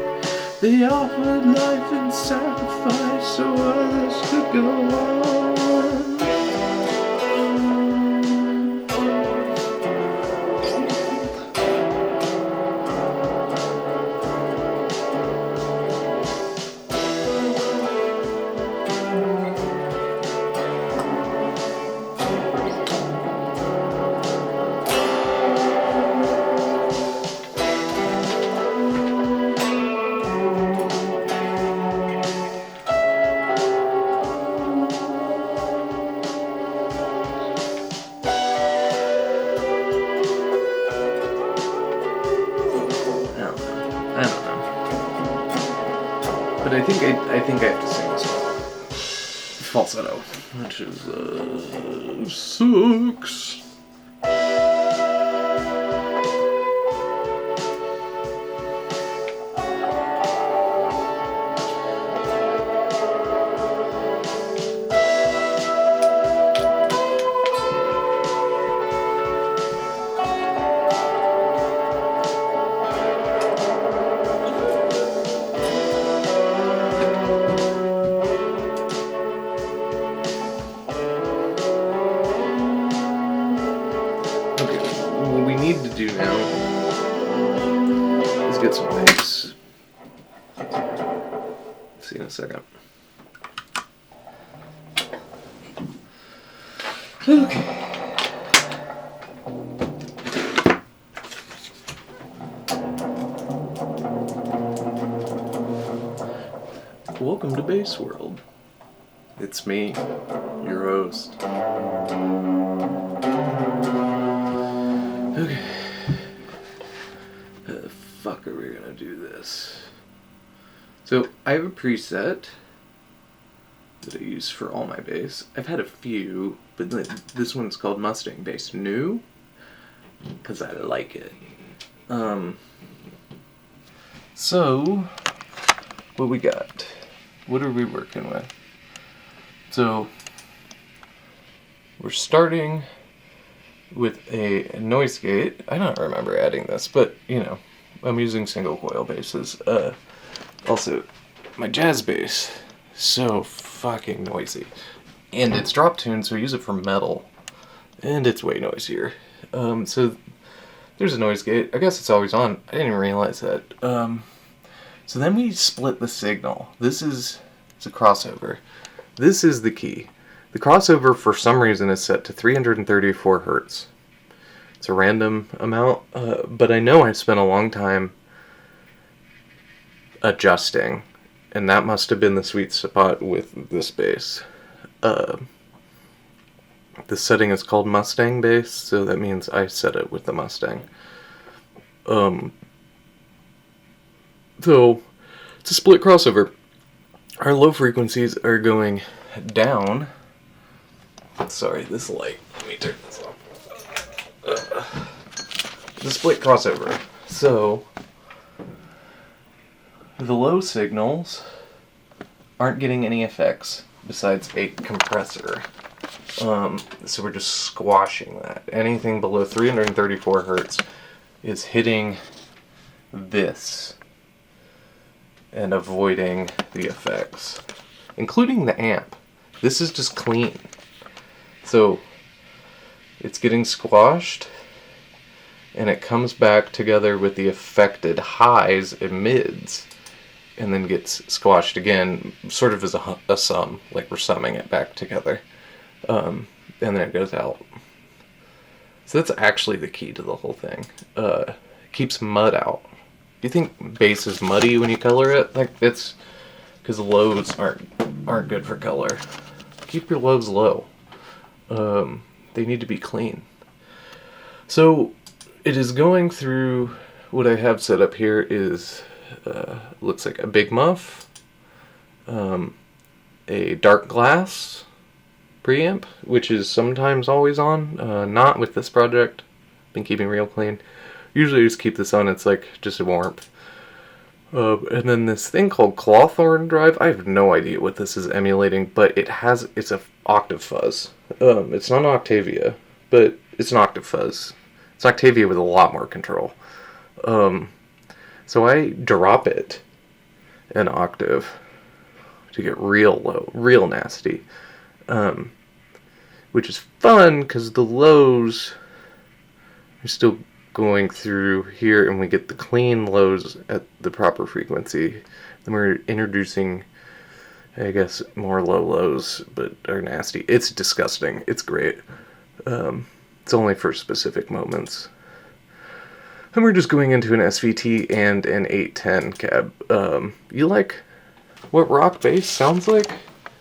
They offered life in sacrifice so others could go on. But I think I have to sing this one falsetto, which is sucks. What we need to do now is get some bass. See you in a second. Okay. Welcome to Bass World. It's me, your host. Okay. How the fuck are we gonna do this? So, I have a preset that I use for all my bass. I've had a few, but this one's called Mustang Bass New, because I like it. So, what we got? What are we working with? So, we're starting with a noise gate. I don't remember adding this, but you know, I'm using single coil basses. Also, my jazz bass, so fucking noisy. And it's drop tuned, so I use it for metal. And it's way noisier. So there's a noise gate. I guess it's always on. I didn't even realize that. So then we split the signal. It's a crossover. This is the key. The crossover, for some reason, is set to 334 hertz. It's a random amount, but I know I spent a long time adjusting, and that must have been the sweet spot with this bass. The setting is called Mustang bass, so that means I set it with the Mustang. So it's a split crossover. Our low frequencies are going down. Sorry, this light. Let me turn this off. The split crossover. So the low signals aren't getting any effects besides a compressor. So we're just squashing that. Anything below 334 hertz is hitting this and avoiding the effects, including the amp. This is just clean. So it's getting squashed, and it comes back together with the affected highs and mids, and then gets squashed again, sort of as a sum, like we're summing it back together. And then it goes out. So that's actually the key to the whole thing. It keeps mud out. Do you think bass is muddy when you color it? Like, it's because lows aren't good for color. Keep your lows low. They need to be clean. So it is going through. What I have set up here is looks like a big muff, a dark glass preamp, which is sometimes always on. Not with this project. Been keeping real clean. Usually I just keep this on, it's like just a warmth. And then this thing called Clawthorn Drive, I have no idea what this is emulating, but it's a octave fuzz. It's not an Octavia, but it's an octave fuzz. It's Octavia with a lot more control. So I drop it an octave to get real low, real nasty. Which is fun because the lows are still going through here, and we get the clean lows at the proper frequency. Then we're introducing, I guess, more low lows, but are nasty. It's disgusting. It's great. It's only for specific moments. And we're just going into an SVT and an 810 cab. You like what rock bass sounds like?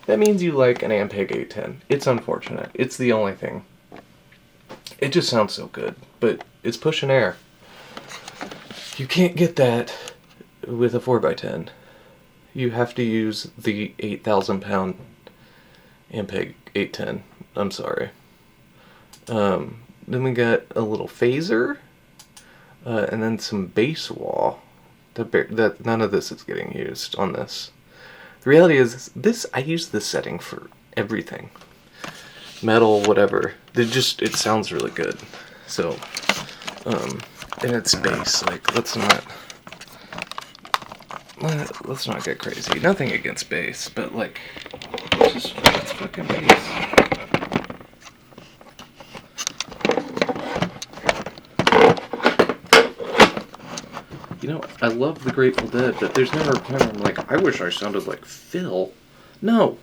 That means you like an Ampeg 810. It's unfortunate. It's the only thing. It just sounds so good, but it's pushing air. You can't get that with a 4x10. You have to use the 8,000 pound Ampeg 810. I'm sorry. Then we got a little phaser, and then some bass wall. That none of this is getting used on this. The reality is, I use this setting for everything. Metal, whatever. It sounds really good. So, and it's bass. Like, let's not get crazy. Nothing against bass, but like, it's fucking bass. You know, I love the Grateful Dead, but there's never a point where I'm like, I wish I sounded like Phil. No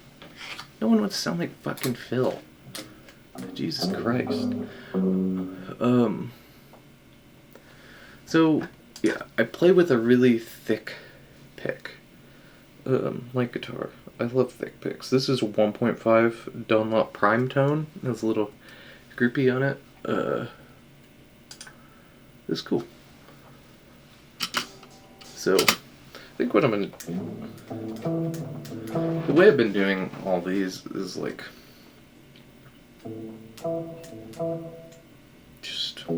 one wants to sound like fucking Phil. Jesus Christ. So, yeah, I play with a really thick pick. Like guitar. I love thick picks. This is 1.5 Dunlop Prime Tone. It has a little groupie on it. It's cool. So, I think what I'm gonna... The way I've been doing all these is like... just...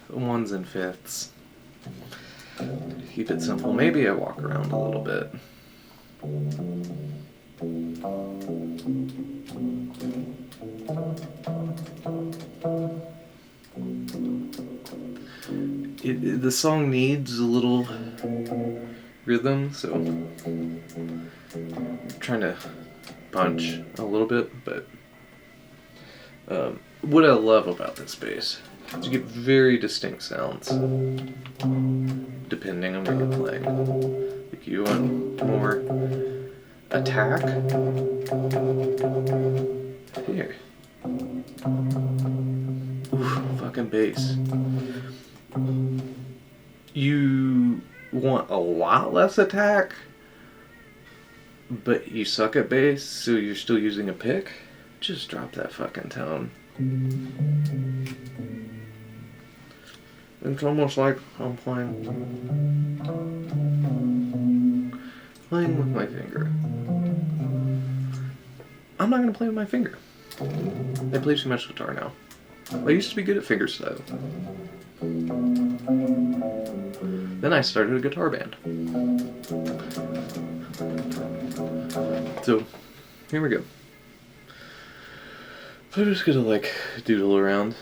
ones and fifths. Keep it simple. Maybe I walk around a little bit. The song needs a little rhythm, so I'm trying to punch a little bit, but what I love about this bass is you get very distinct sounds depending on what you're playing. Like, you want more attack here. Oof, fucking bass. You want a lot less attack, but you suck at bass, so you're still using a pick? Just drop that fucking tone. It's almost like I'm playing with my finger. I'm not gonna play with my finger. I play too much guitar now. I used to be good at fingerstyle. Then I started a guitar band. So, here we go. So I'm just gonna like doodle around.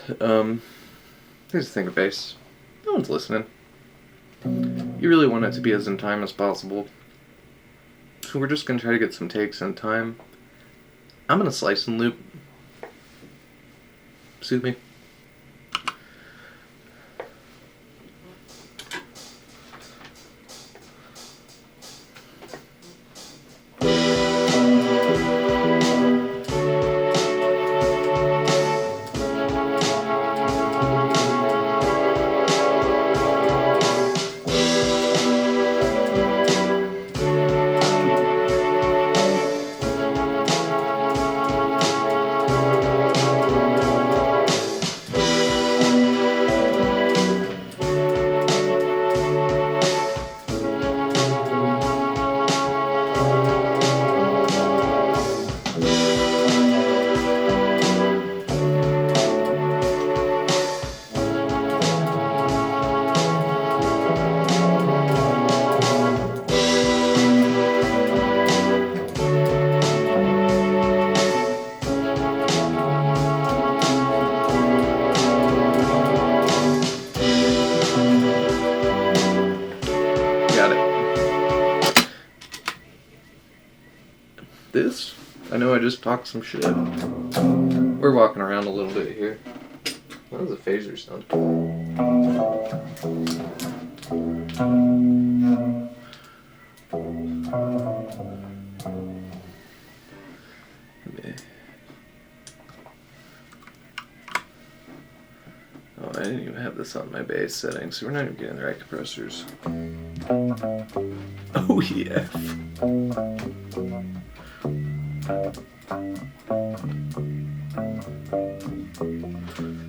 Here's the thing of bass. No one's listening. You really want it to be as in time as possible. So we're just gonna try to get some takes in time. I'm gonna slice and loop. Suit me. This, I know I just talked some shit. We're walking around a little bit here. That was a phaser sound. Oh, I didn't even have this on my bass settings, so we're not even getting the right compressors. Oh yeah.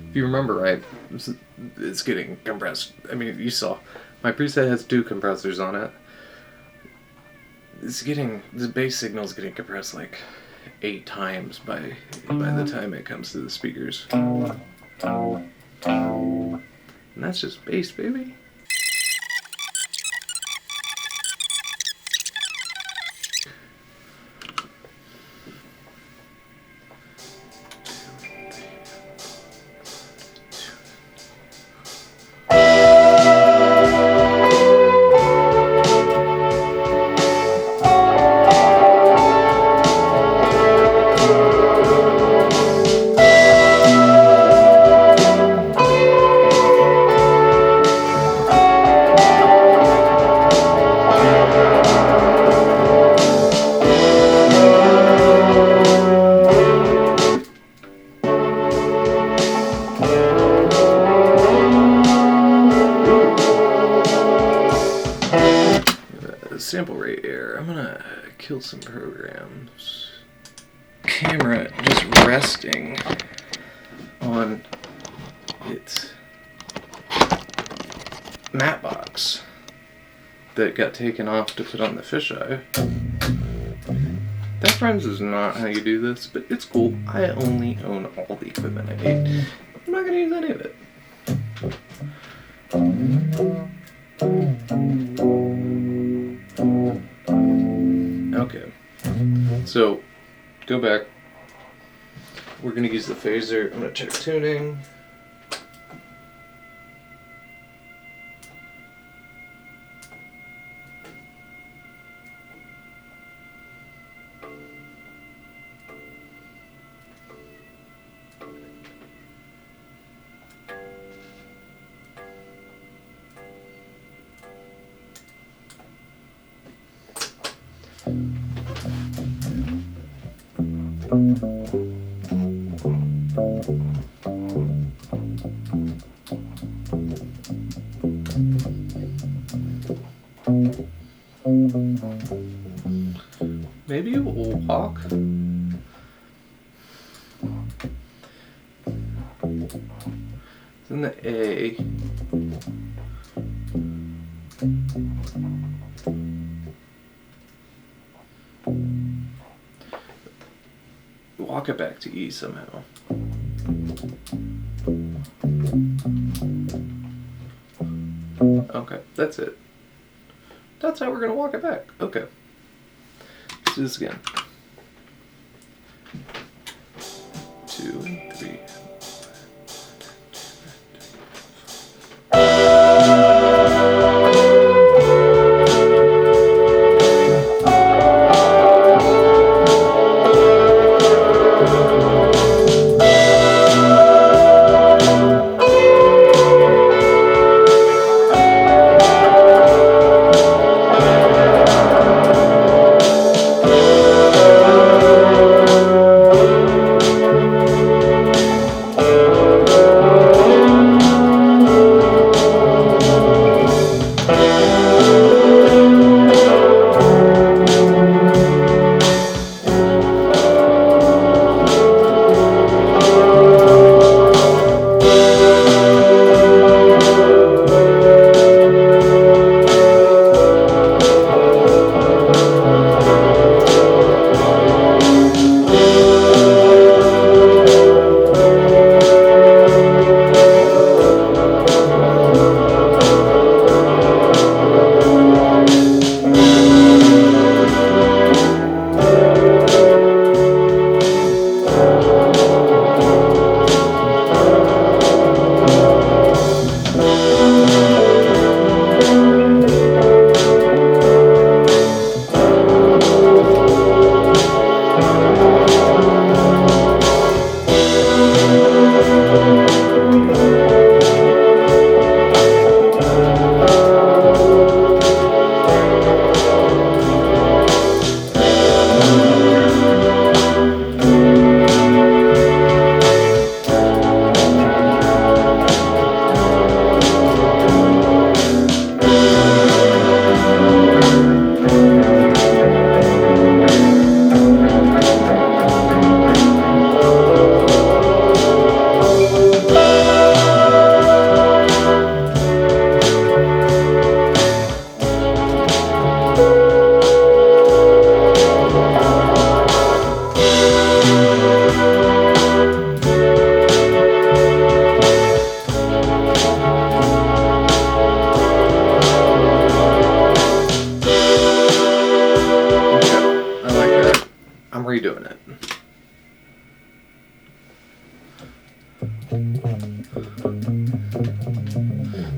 If you remember right, it's getting compressed. I mean, you saw my preset has 2 compressors on it. The bass signal is getting compressed like 8 times by the time it comes to the speakers. And that's just bass, baby. Sample rate error. I'm gonna kill some programs. Camera just resting on its matte box that got taken off to put on the fisheye. That, friends, is not how you do this, but it's cool. I only own all the equipment I need. I'm not gonna use any of it. Okay, so go back. We're gonna use the phaser. I'm gonna check tuning. maybe we'll walk. It's in the A. Walk it back to E somehow. Okay, that's it. That's how we're gonna walk it back. Okay. Let's do this again. 2 and 3. I'm redoing it.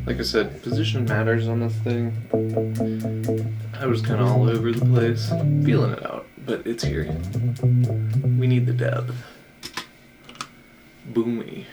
Like I said, position matters on this thing. I was kind of all over the place, feeling it out, but it's here. We need the depth. Boomy.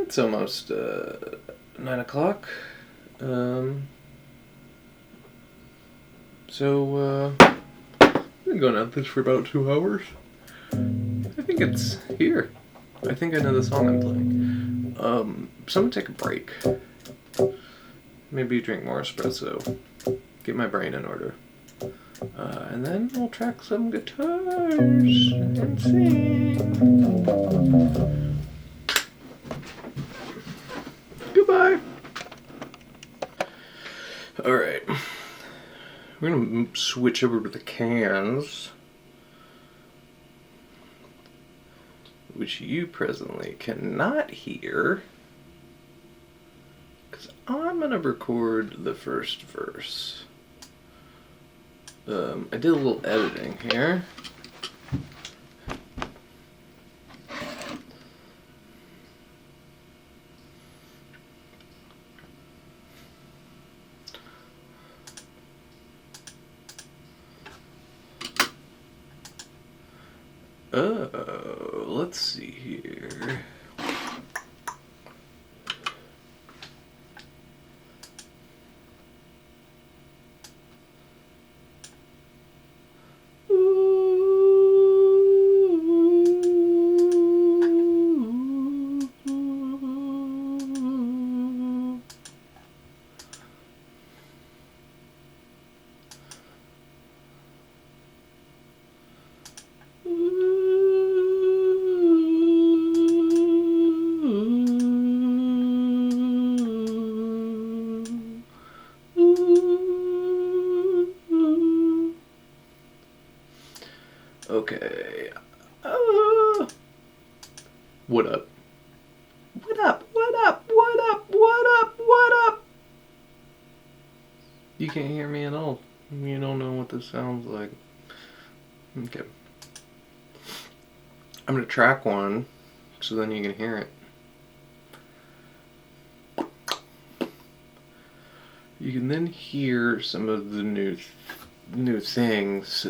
It's almost 9 o'clock. So I've been going at this for about 2 hours. I think it's here. I think I know the song I'm playing. So I'm gonna take a break. Maybe drink more espresso. Get my brain in order. And then we'll track some guitars and sing. Goodbye. Alright. We're gonna switch over to the cans, which you presently cannot hear, because I'm gonna record the first verse. I did a little editing here. Let's see here. Okay. What up? What up? What up? What up? What up? What up? You can't hear me at all. You don't know what this sounds like. Okay. I'm gonna track one so then you can hear it. You can then hear some of the new things.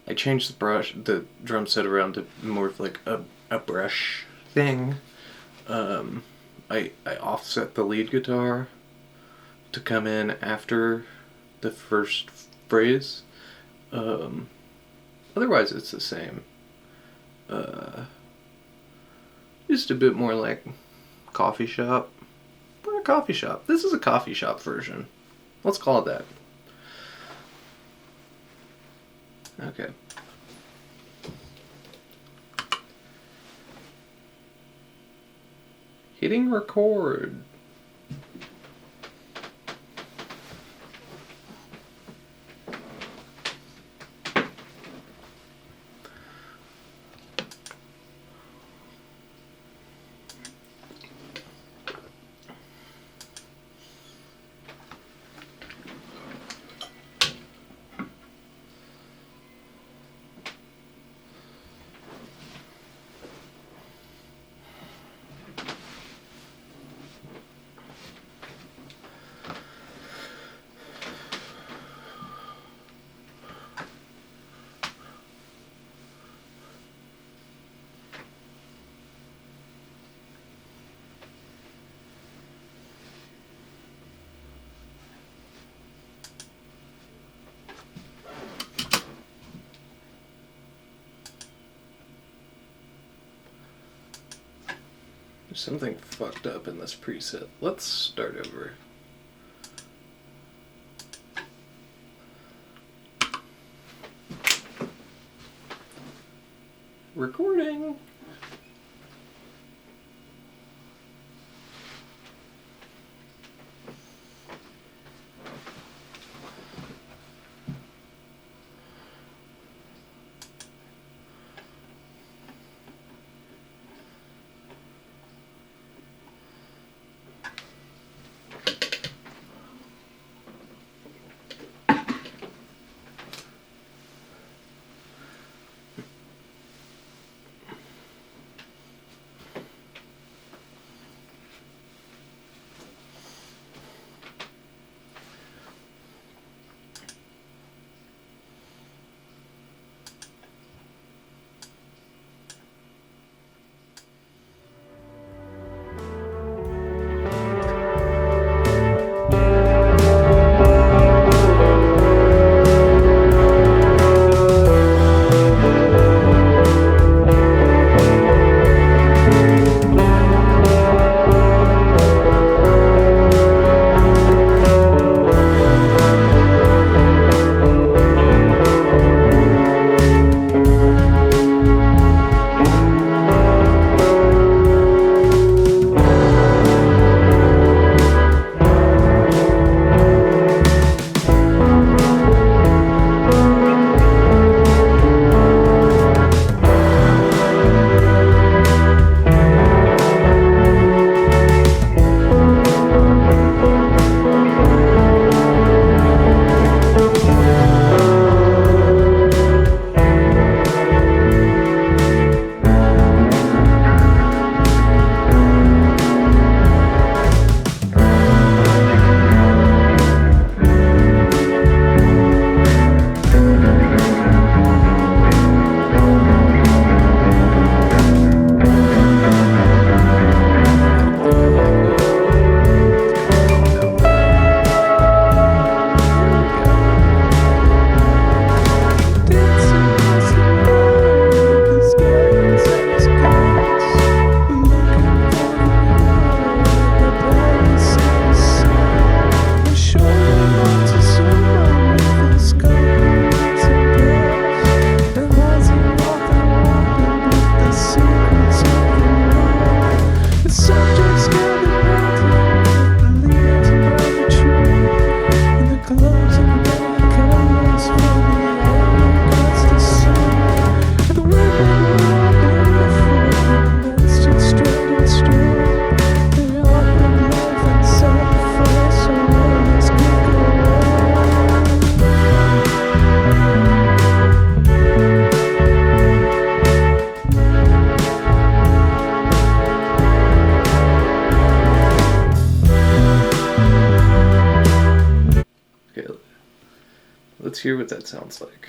I changed the drum set around to more of like a brush thing. I offset the lead guitar to come in after the first phrase. Otherwise it's the same. Just a bit more like coffee shop. We're a coffee shop. This is a coffee shop version. Let's call it that. Okay. Hitting record. There's something fucked up in this preset. Let's start over. Recording. hear what that sounds like.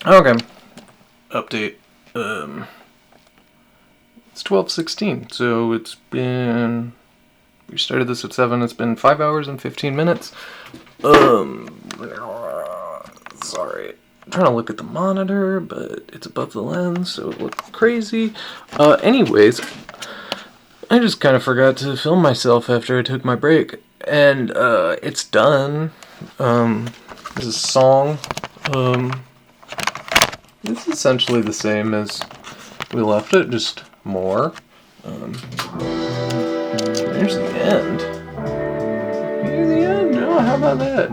Okay. Update. It's 12:16, so it's been... We started this at 7, it's been 5 hours and 15 minutes. Sorry. I'm trying to look at the monitor, but it's above the lens, so it looks crazy. Anyways, I just kind of forgot to film myself after I took my break, and, it's done. This is a song. It's essentially the same as we left it, just more. There's the end. Here's the end. Oh, how about that?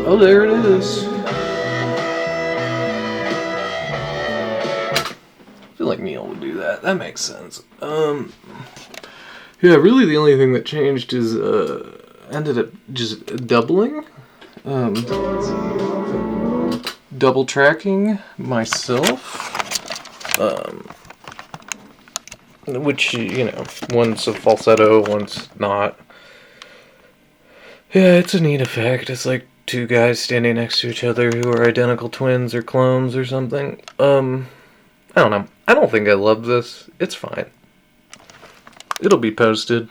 Oh, there it is. I feel like Neil would do that. That makes sense. Yeah, really the only thing that changed is, ended up just doubling. Double tracking myself. Which, you know, one's a falsetto, one's not. Yeah, it's a neat effect. It's like two guys standing next to each other who are identical twins or clones or something. I don't know. I don't think I love this. It's fine. It'll be posted.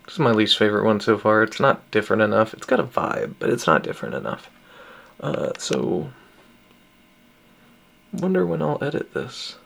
This is my least favorite one so far. It's not different enough. It's got a vibe, but it's not different enough. So, wonder when I'll edit this.